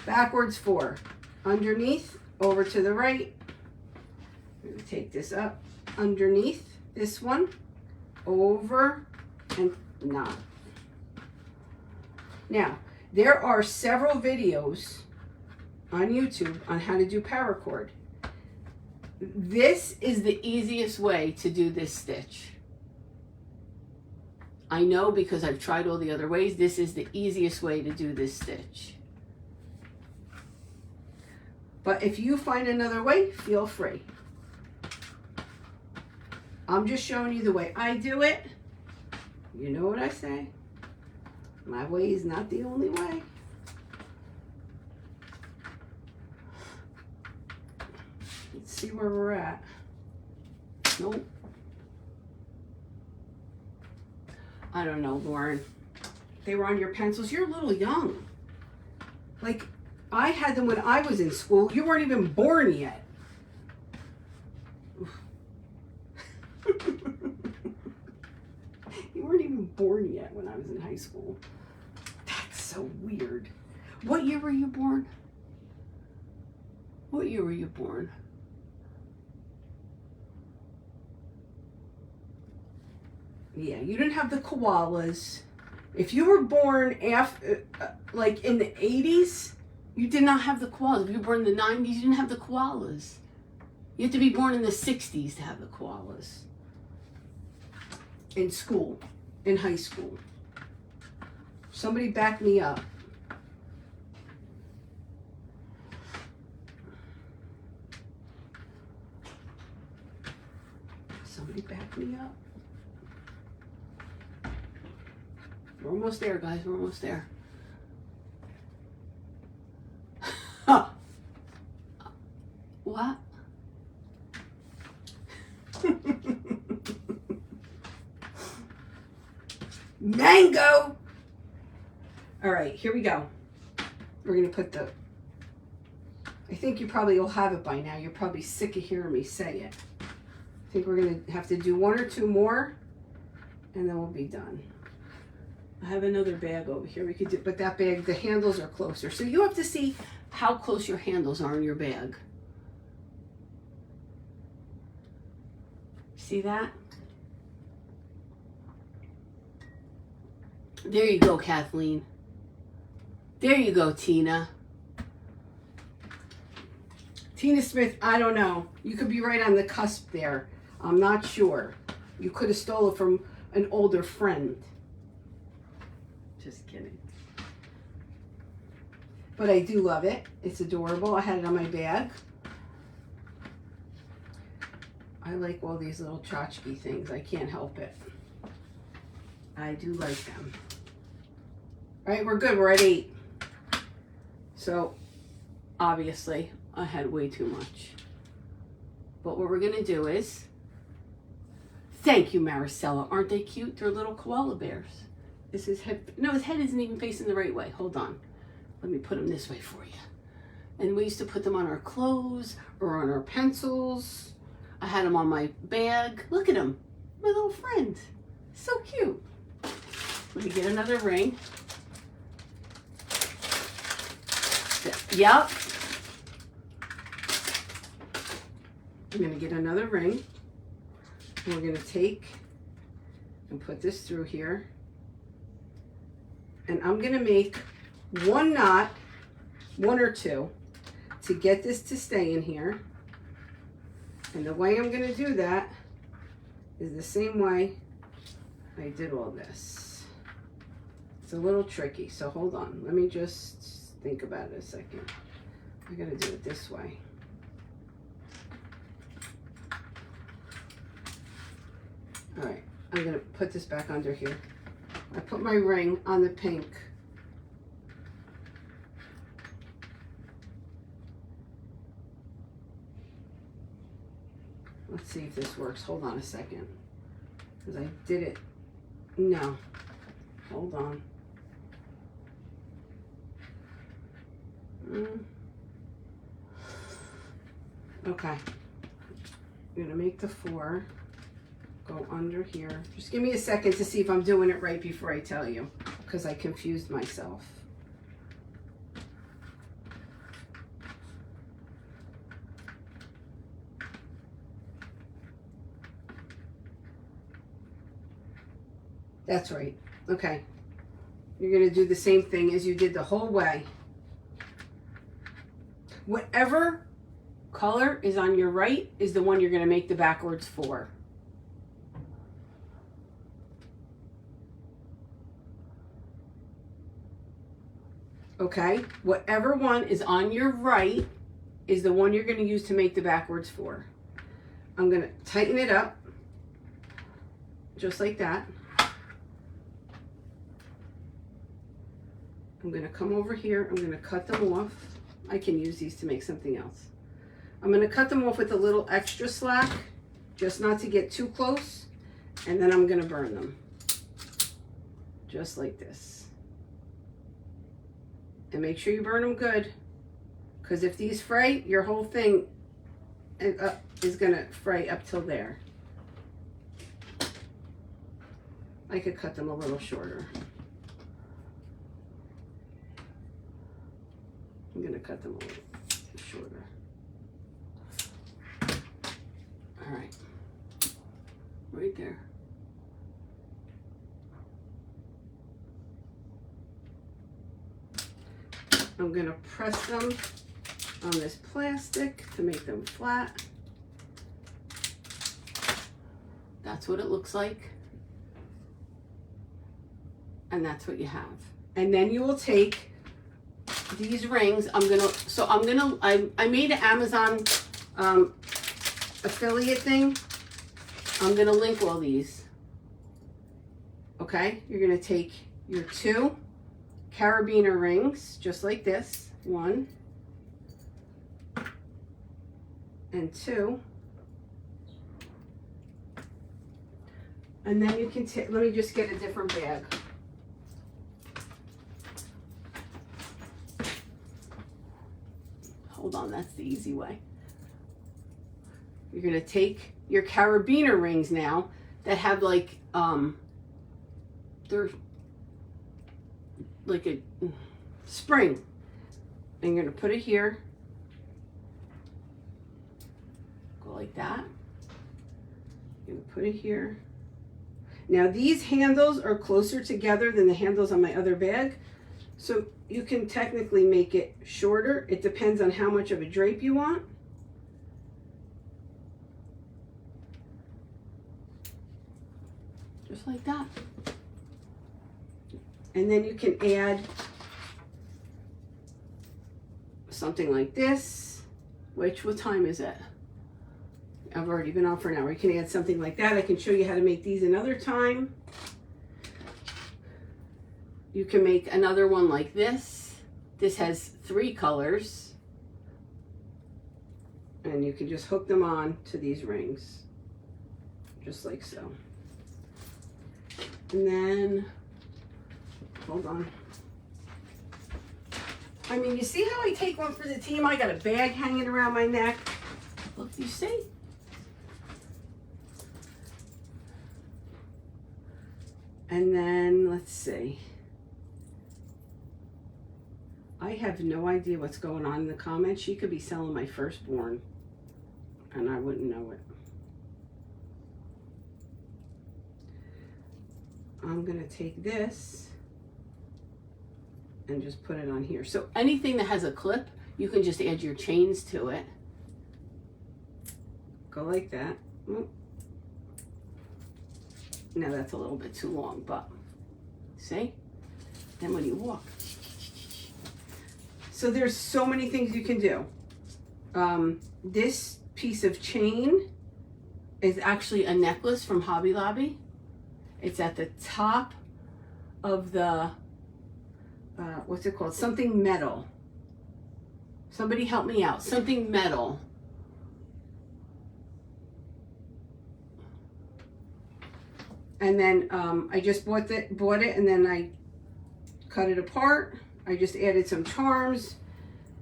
Backwards 4. Underneath, over to the right. I'm going to take this up. Underneath this one, over, and knot. Now, there are several videos on YouTube on how to do paracord. This is the easiest way to do this stitch. I know because I've tried all the other ways. This is the easiest way to do this stitch. But if you find another way, feel free. I'm just showing you the way I do it. You know what I say? My way is not the only way. Let's see where we're at. Nope. I don't know, Lauren. They were on your pencils. You're a little young. Like, I had them when I was in school. You weren't even born yet. You weren't even born yet when I was in high school. That's so weird. What year were you born? What year were you born? Yeah, you didn't have the koalas. If you were born after, like in the 80s, you did not have the koalas. If you were born in the 90s, you didn't have the koalas. You had to be born in the 60s to have the koalas. In school, in high school. Somebody back me up. Somebody back me up. We're almost there, guys. We're almost there. Huh. What? Mango! All right, here we go. We're going to put the... I think you probably will have it by now. You're probably sick of hearing me say it. I think we're going to have to do 1 or 2 more, and then we'll be done. I have another bag over here we could do, but that bag, the handles are closer. So you have to see how close your handles are in your bag. See that? There you go, Kathleen. There you go, Tina. Tina Smith, I don't know. You could be right on the cusp there. I'm not sure. You could have stolen it from an older friend. Just kidding. But I do love it. It's adorable. I had it on my bag. I like all these little tchotchke things. I can't help it. I do like them. All right, we're good. We're at 8. So, obviously, I had way too much. But what we're going to do is... Thank you, Maricela. Aren't they cute? They're little koala bears. Is his head... No, his head isn't even facing the right way. Hold on. Let me put them this way for you. And we used to put them on our clothes or on our pencils. I had them on my bag. Look at him. My little friend. So cute. Let me get another ring. Yep. I'm going to get another ring. And we're going to take and put this through here. And I'm going to make 1 knot, 1 or 2, to get this to stay in here. And the way I'm going to do that is the same way I did all this. It's a little tricky, so hold on. Let me just think about it a second. I got to do it this way. All right, I'm going to put this back under here. I put my ring on the pink. Let's see if this works. Hold on a second. Because I did it. No. Hold on. Okay. I'm gonna make the 4 go under here. Just give me a second to see if I'm doing it right before I tell you, because I confused myself. That's right. Okay. You're going to do the same thing as you did the whole way. Whatever color is on your right is the one you're going to make the backwards for. Okay? Whatever one is on your right is the one you're going to use to make the backwards for. I'm going to tighten it up just like that. I'm going to come over here. I'm going to cut them off. I can use these to make something else. I'm going to cut them off with a little extra slack, just not to get too close. And then I'm going to burn them. Just like this. And make sure you burn them good. Because if these fray, your whole thing is going to fray up till there. I could cut them a little shorter. I'm going to cut them a little shorter. All right. Right there. I'm going to press them on this plastic to make them flat. That's what it looks like. And that's what you have. And then you will take these rings. I made an Amazon affiliate thing. I'm gonna link all these. Okay, you're gonna take your 2 carabiner rings, just like this. 1 and 2. And then you can take, let me just get a different bag. Hold on, that's the easy way. You're gonna take your carabiner rings now that have like, they're like a spring. And you're gonna put it here. Go like that. You're gonna put it here. Now these handles are closer together than the handles on my other bag. So you can technically make it shorter. It depends on how much of a drape you want. Just like that. And then you can add something like this, which, what time is it? I've already been on for an hour. You can add something like that. I can show you how to make these another time. You can make another one like this. This has 3 colors. And you can just hook them on to these rings. Just like so. And then, hold on. I mean, you see how I take one for the team? I got a bag hanging around my neck. Look, you see? And then, let's see. I have no idea what's going on in the comments. She could be selling my firstborn, and I wouldn't know it. I'm going to take this and just put it on here. So anything that has a clip, you can just add your chains to it. Go like that. Now that's a little bit too long, but see? Then when you walk. So there's so many things you can do. This piece of chain is actually a necklace from Hobby Lobby. It's at the top of the, what's it called? Something metal. Somebody help me out. Something metal. And then I just bought it and then I cut it apart. I just added some charms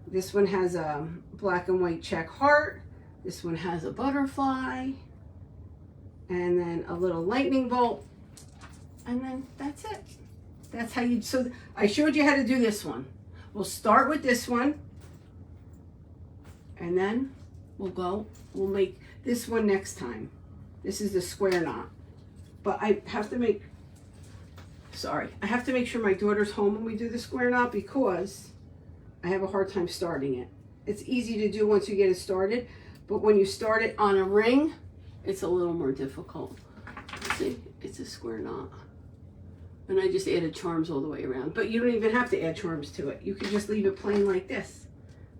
This one has a black and white check heart. This one has a butterfly. And then a little lightning bolt. And then that's it. That's how you, so I showed you how to do this one. We'll start with this one. And then we'll make this one next time. This is the square knot. But I have to make sure my daughter's home when we do the square knot because I have a hard time starting it. It's easy to do once you get it started, but when you start it on a ring, it's a little more difficult. See, it's a square knot. And I just added charms all the way around. But you don't even have to add charms to it. You can just leave it plain like this.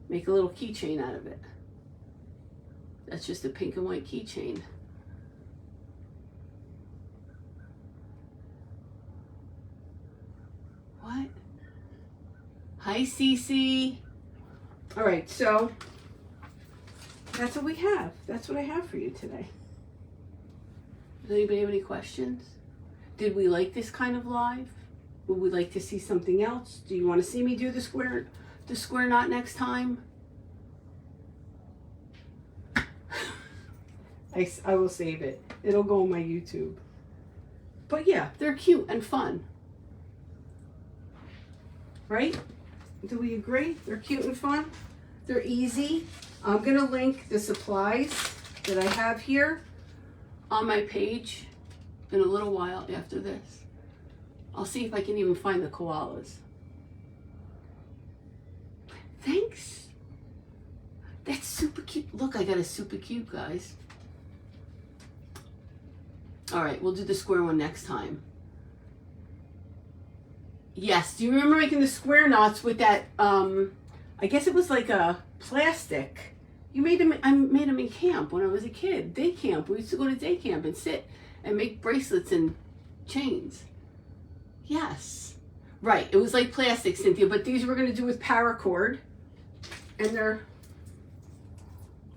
Make a little keychain out of it. That's just a pink and white keychain. What? Hi, Cece. All right, so that's what we have. That's what I have for you today. Does anybody have any questions? Did we like this kind of live? Would we like to see something else? Do you want to see me do the square knot next time? I will save it. It'll go on my YouTube. But yeah, they're cute and fun. Right? Do we agree? They're cute and fun. They're easy. I'm going to link the supplies that I have here on my page in a little while after this. I'll see if I can even find the koalas. Thanks. That's super cute. Look, I got a super cute, guys. All right, we'll do the square one next time. Yes, do you remember making the square knots with that, I guess it was like a plastic. I made them in camp when I was a kid, day camp. We used to go to day camp and sit and make bracelets and chains. Yes, right, it was like plastic, Cynthia, but these we're gonna do with paracord. And they're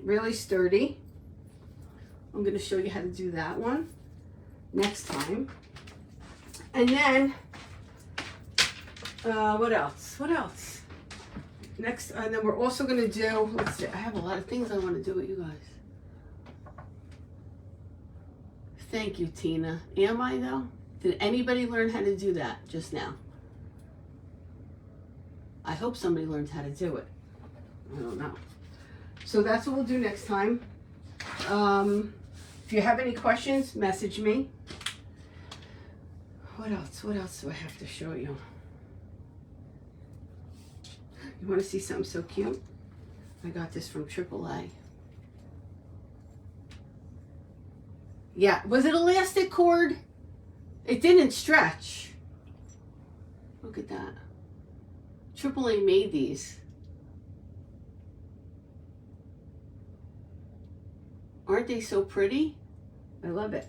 really sturdy. I'm gonna show you how to do that one next time. And then, what else? Next, and then we're also going to do, let's see, I have a lot of things I want to do with you guys. Thank you, Tina. Am I, though? Did anybody learn how to do that just now? I hope somebody learned how to do it. I don't know. So that's what we'll do next time. If you have any questions, message me. What else do I have to show you? You want to see something so cute? I got this from AAA. Yeah, was it elastic cord? It didn't stretch. Look at that. AAA made these. Aren't they so pretty? I love it.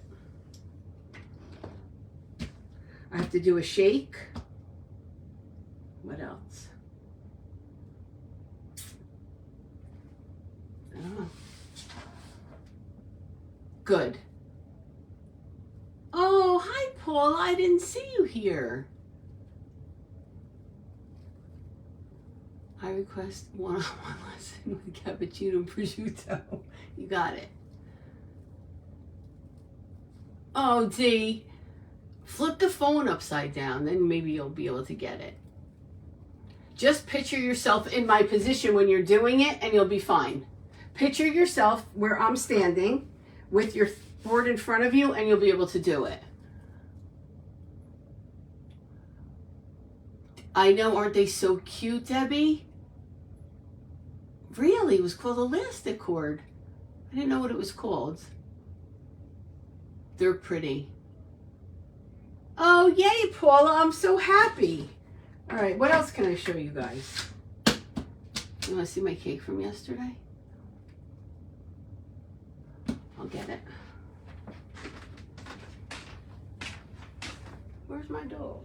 I have to do a shake. What else? I don't know. Good. Oh, hi, Paula. I didn't see you here. I request one-on-one lesson with cappuccino and prosciutto. You got it. Oh, Dee. Flip the phone upside down, then maybe you'll be able to get it. Just picture yourself in my position when you're doing it and you'll be fine. Picture yourself where I'm standing with your board in front of you and you'll be able to do it. I know, aren't they so cute, Debbie? Really, it was called elastic cord. I didn't know what it was called. They're pretty. Oh, yay, Paula, I'm so happy. All right, what else can I show you guys? You want to see my cake from yesterday? I'll get it. Where's my dog?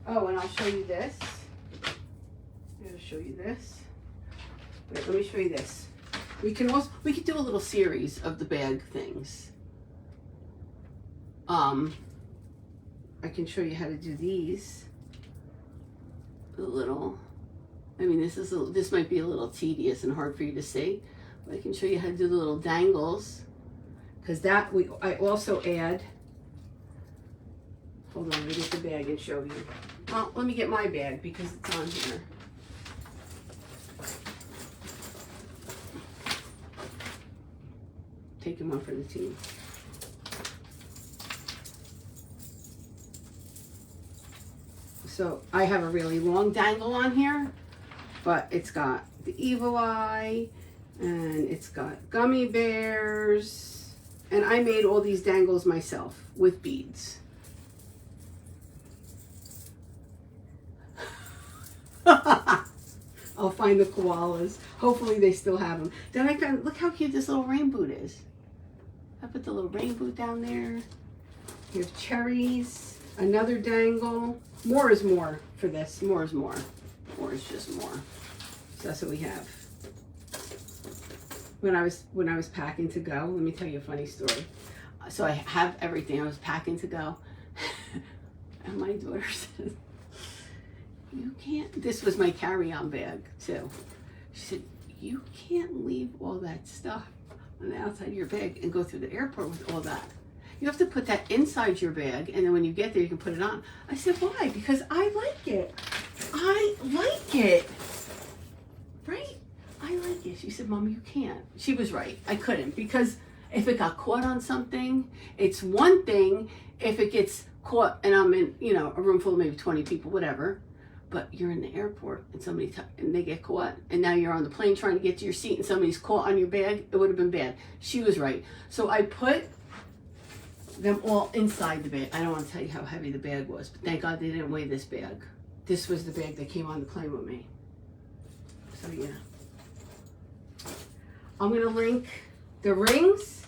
Oh, and I'll show you this. I'm going to show you this. Wait, let me show you this. We could do a little series of the bag things. I can show you how to do these. The little, I mean, this might be a little tedious and hard for you to see, but I can show you how to do the little dangles. Because I also add, hold on, let me get the bag and show you. Well, let me get my bag because it's on here. Taking one for the team. So I have a really long dangle on here, but it's got the evil eye and it's got gummy bears, and I made all these dangles myself with beads. I'll find the koalas. Hopefully they still have them. Then I found, look how cute this little rain boot is. I put the little rain boot down there. Here's cherries, another dangle. More is more for this. More is more. More is just more. So that's what we have. When I was packing to go, let me tell you a funny story. So I have everything. I was packing to go, and my daughter says, "You can't." This was my carry-on bag too. She said, "You can't leave all that stuff on the outside of your bag and go through the airport with all that. You have to put that inside your bag, and then when you get there, you can put it on." I said, "Why?" Because I like it. I like it. Right? I like it. She said, "Mom, you can't." She was right. I couldn't, because if it got caught on something, it's one thing if it gets caught and I'm in, a room full of maybe 20 people, whatever. But you're in the airport and and they get caught, and now you're on the plane trying to get to your seat and somebody's caught on your bag. It would have been bad. She was right. So I put them all inside the bag. I don't want to tell you how heavy the bag was, but thank God they didn't weigh this bag. This was the bag that came on the plane with me. So yeah. I'm going to link the rings.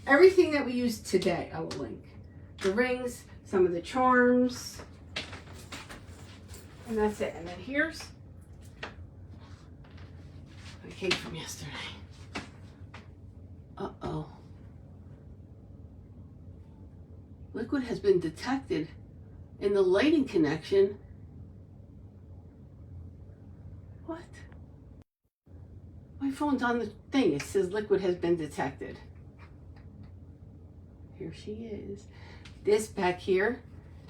Everything that we used today, I will link. The rings, some of the charms. And that's it. And then here's my cake from yesterday. Uh-oh. Liquid has been detected in the lighting connection. What? My phone's on the thing. It says liquid has been detected. Here she is. This back here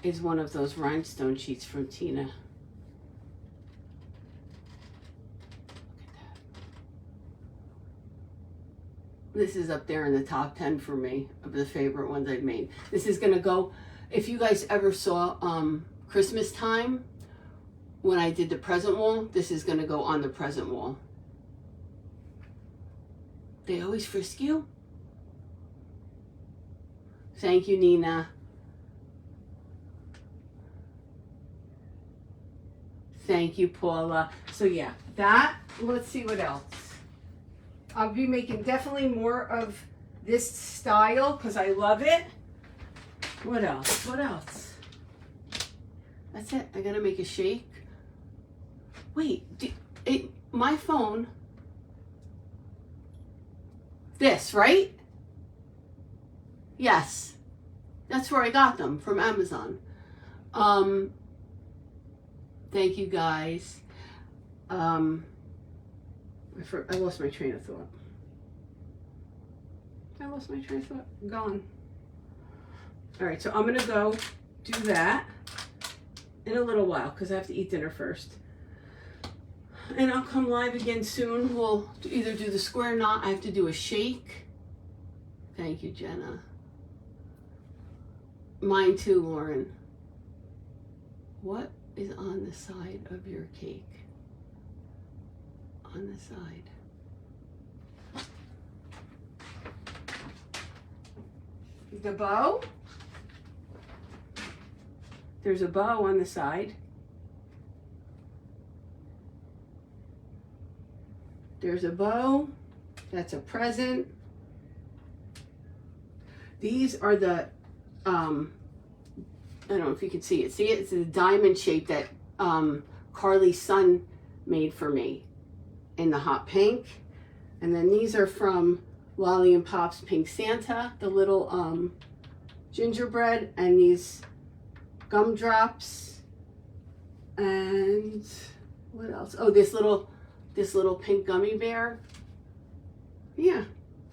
is one of those rhinestone sheets from Tina. This is up there in the top 10 for me of the favorite ones I've made. This is gonna go, if you guys ever saw Christmas time, when I did the present wall, this is gonna go on the present wall. They always frisk you? Thank you, Nina. Thank you, Paula. So yeah, let's see what else. I'll be making definitely more of this style because I love it. What else? What else? That's it. I gotta make a shake. Wait, my phone. This, right? Yes. That's where I got them, from Amazon. Thank you guys. I lost my train of thought. Gone. All right, so I'm gonna go do that in a little while because I have to eat dinner first. And I'll come live again soon. We'll either do the square knot. I have to do a shake. Thank you, Jenna. Mine too, Lauren. What is on the side of your cake? On the side. The bow. There's a bow on the side. There's a bow. That's a present. These are the, I don't know if you can see it. See it? It's a diamond shape that Carly's son made for me in the hot pink. And then these are from Lolly and Pop's Pink Santa, the little gingerbread, and these gumdrops, and what else? Oh, this little pink gummy bear. Yeah,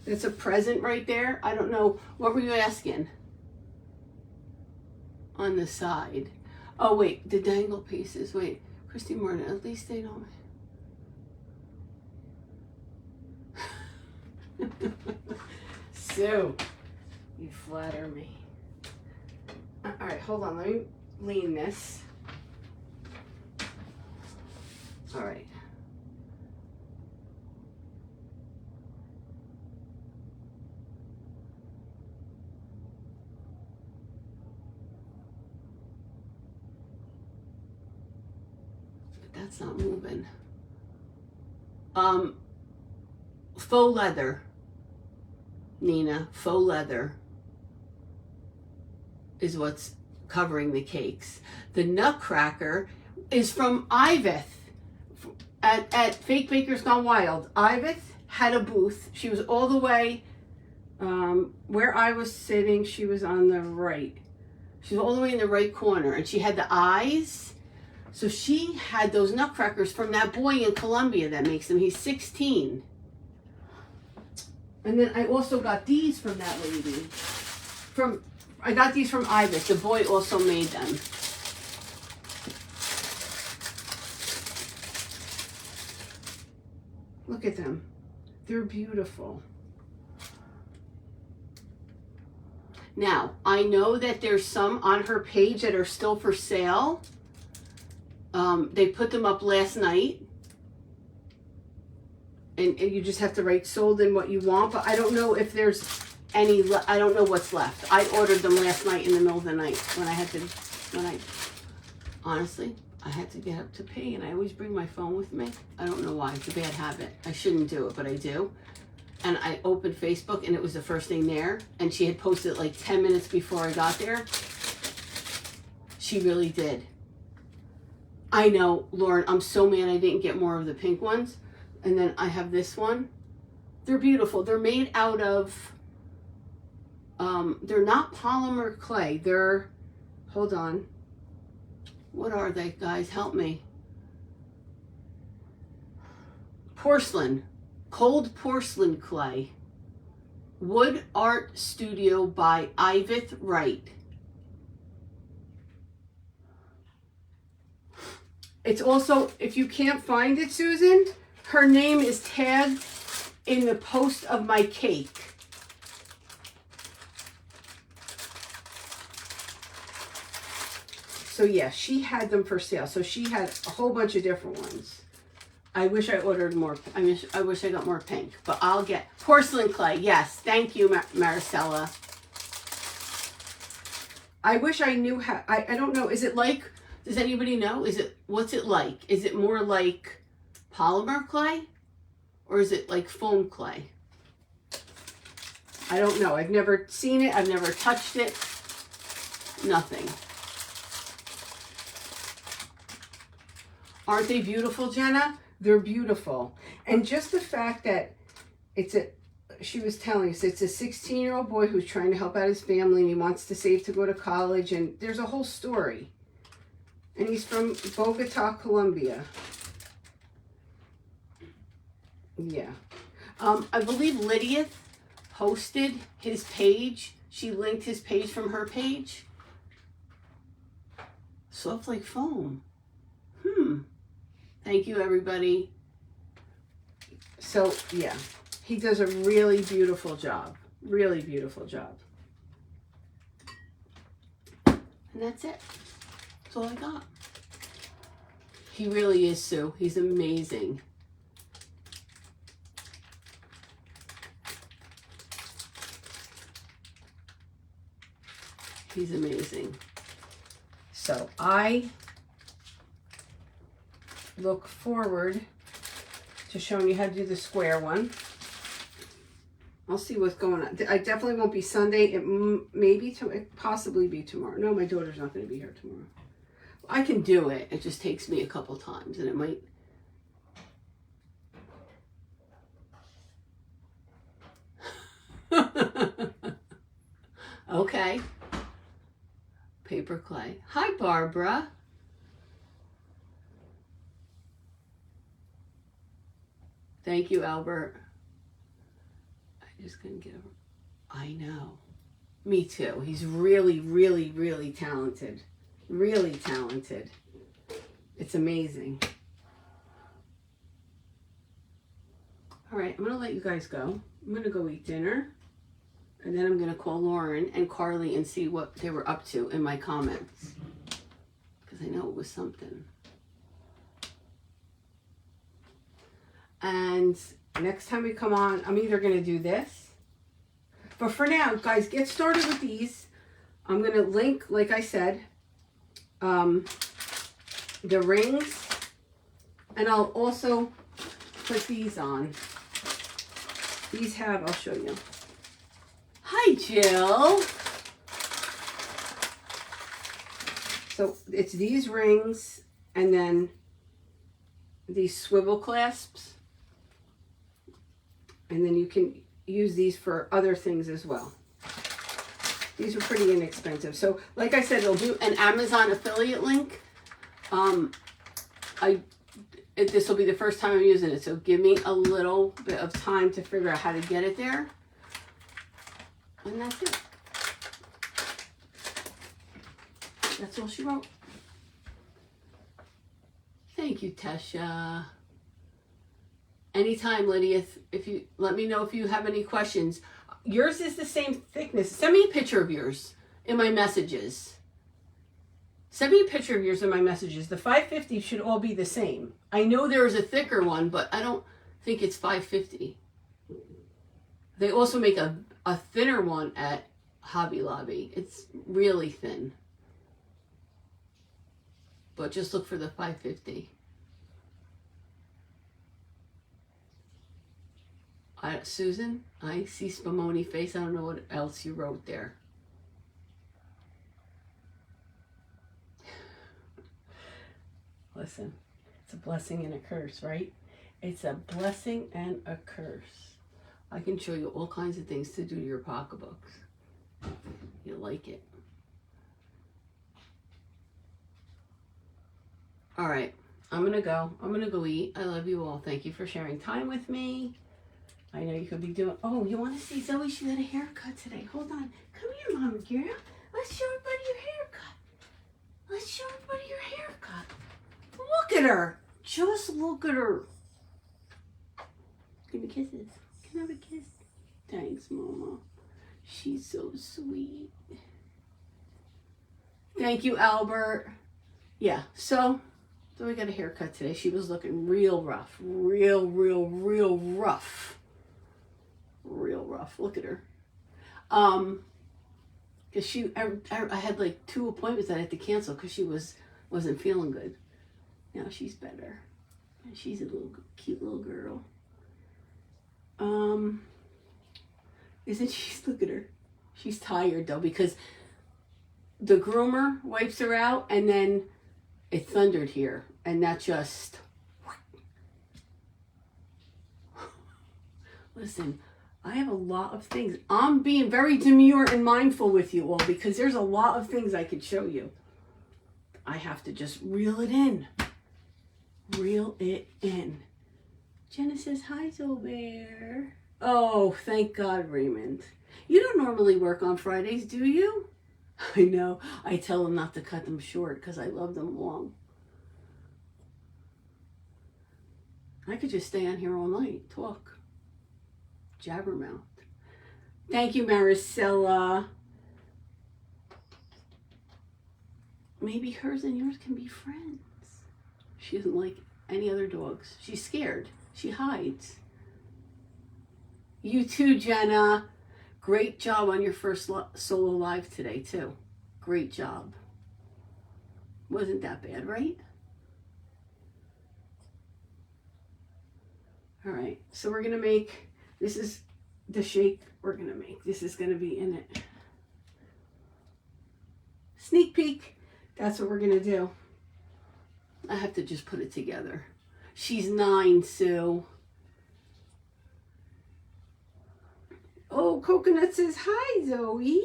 that's a present right there. I don't know, what were you asking? On the side. Oh wait, the dangle pieces. Wait, Christy Martin, at least they don't. So, you flatter me. All right, hold on, let me lean this. All right. That's not moving. Faux leather, Nina, faux leather is what's covering the cakes. The Nutcracker is from Iveth at Fake Bakers Gone Wild. Iveth had a booth. She was all the way where I was sitting. She was on the right. She was all the way in the right corner, and she had the eyes. So she had those nutcrackers from that boy in Colombia that makes them. He's 16. And then I also got these from that lady. I got these from Iveth. The boy also made them. Look at them. They're beautiful. Now, I know that there's some on her page that are still for sale. They put them up last night. And you just have to write sold in what you want. But I don't know if there's any, I don't know what's left. I ordered them last night in the middle of the night honestly, I had to get up to pee, and I always bring my phone with me. I don't know why. It's a bad habit. I shouldn't do it, but I do. And I opened Facebook, and it was the first thing there. And she had posted it like 10 minutes before I got there. She really did. I know, Lauren, I'm so mad I didn't get more of the pink ones. And then I have this one. They're beautiful. They're made out of, they're not polymer clay. They're, hold on. What are they, guys? Help me. Porcelain. Cold porcelain clay. Wood Art Studio by Iveth Wright. It's also, if you can't find it, Susan, her name is tagged in the post of my cake. So yeah, she had them for sale. So she had a whole bunch of different ones. I wish I ordered more. I wish I got more pink, but I'll get porcelain clay. Yes, thank you, Maricela. I wish I knew how. I don't know. Is it like? Does anybody know? What's it like? Is it more like polymer clay, or is it like foam clay? I don't know. I've never seen it. I've never touched it. Nothing. Aren't they beautiful, Jenna? They're beautiful. And just the fact that she was telling us, it's a 16-year-old boy who's trying to help out his family, and he wants to save to go to college, and there's a whole story. And he's from Bogota, Colombia. Yeah. I believe Lydia posted his page. She linked his page from her page. Soft like foam. Thank you, everybody. So, yeah. He does a really beautiful job. Really beautiful job. And that's it. That's all I got. He really is, Sue. He's amazing. He's amazing. So I look forward to showing you how to do the square one. I'll see what's going on. I definitely won't be Sunday. It possibly be tomorrow. No, my daughter's not going to be here tomorrow. I can do it. It just takes me a couple times, and it might. Okay. paper clay. Hi, Barbara. Thank you, Albert. I just couldn't get over. I know. Me too. He's really, really, really talented. Really talented. It's amazing. All right, I'm going to let you guys go. I'm going to go eat dinner. And then I'm going to call Lauren and Carly and see what they were up to in my comments. Because I know it was something. And next time we come on, I'm either going to do this. But for now, guys, get started with these. I'm going to link, like I said, the rings. And I'll also put these on. These have, I'll show you. Hi, Jill. So it's these rings and then these swivel clasps. And then you can use these for other things as well. These are pretty inexpensive. So like I said, it'll do an Amazon affiliate link. This will be the first time I'm using it. So give me a little bit of time to figure out how to get it there. And that's it. That's all she wrote. Thank you, Tesha. Anytime, Lydia, if you let me know if you have any questions. Yours is the same thickness. Send me a picture of yours in my messages. Send me a picture of yours in my messages. The 550 should all be the same. I know there is a thicker one, but I don't think it's 550. They also make a thinner one at Hobby Lobby. It's really thin. But just look for the 550. Susan, I see Spumoni face. I don't know what else you wrote there. Listen, it's a blessing and a curse, right? It's a blessing and a curse. I can show you all kinds of things to do to your pocketbooks. You like it. All right, I'm going to go. I'm going to go eat. I love you all. Thank you for sharing time with me. I know you could be doing... Oh, you want to see Zoe? She got a haircut today. Hold on. Come here, Mama girl. Let's show everybody your haircut. Let's show everybody your haircut. Look at her. Just look at her. Give me kisses. Can I have a kiss? Thanks, Mama. She's so sweet. Thank you, Albert. Yeah, so we got a haircut today. She was looking real rough. Real rough. Real rough. Look at her. Cause I had like 2 appointments that I had to cancel because she wasn't feeling good. Now she's better. And she's a cute little girl. Isn't she? Look at her. She's tired though because the groomer wipes her out and then it thundered here and that just... Listen, I have a lot of things. I'm being very demure and mindful with you all because there's a lot of things I could show you. I have to just reel it in. Reel it in. Jenna says, hi, Zolbear. Oh, thank God, Raymond. You don't normally work on Fridays, do you? I know. I tell them not to cut them short because I love them long. I could just stay on here all night, talk. Jabbermouth. Thank you, Maricela. Maybe hers and yours can be friends. She doesn't like any other dogs. She's scared. She hides. You too, Jenna. Great job on your first solo live today, too. Great job. Wasn't that bad, right? All right, so we're going to make, this is the shake we're going to make. This is going to be in it. Sneak peek. That's what we're going to do. I have to just put it together. She's 9, Sue. Oh, Coconut says, hi, Zoe.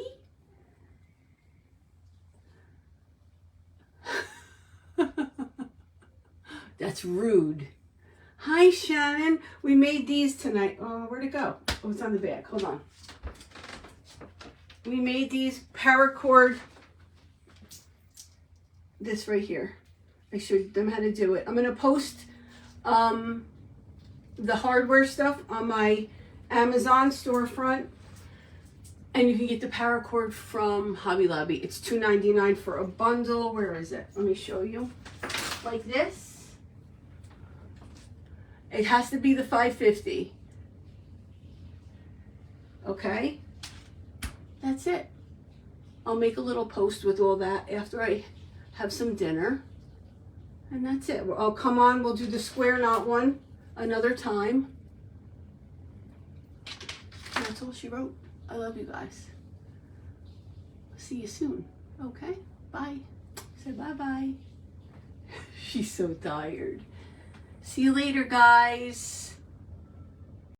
That's rude. Hi, Shannon. We made these tonight. Oh, where'd it go? Oh, it's on the back. Hold on. We made these PARACORD. This right here. I showed them how to do it. I'm going to post the hardware stuff on my Amazon storefront. And you can get the PARACORD from Hobby Lobby. It's $2.99 for a bundle. Where is it? Let me show you. Like this. It has to be the 550. Okay? That's it. I'll make a little post with all that after I have some dinner. And that's it. I'll come on. We'll do the square knot one another time. And that's all she wrote. I love you guys. See you soon. Okay? Bye. Say bye-bye. She's so tired. See you later, guys.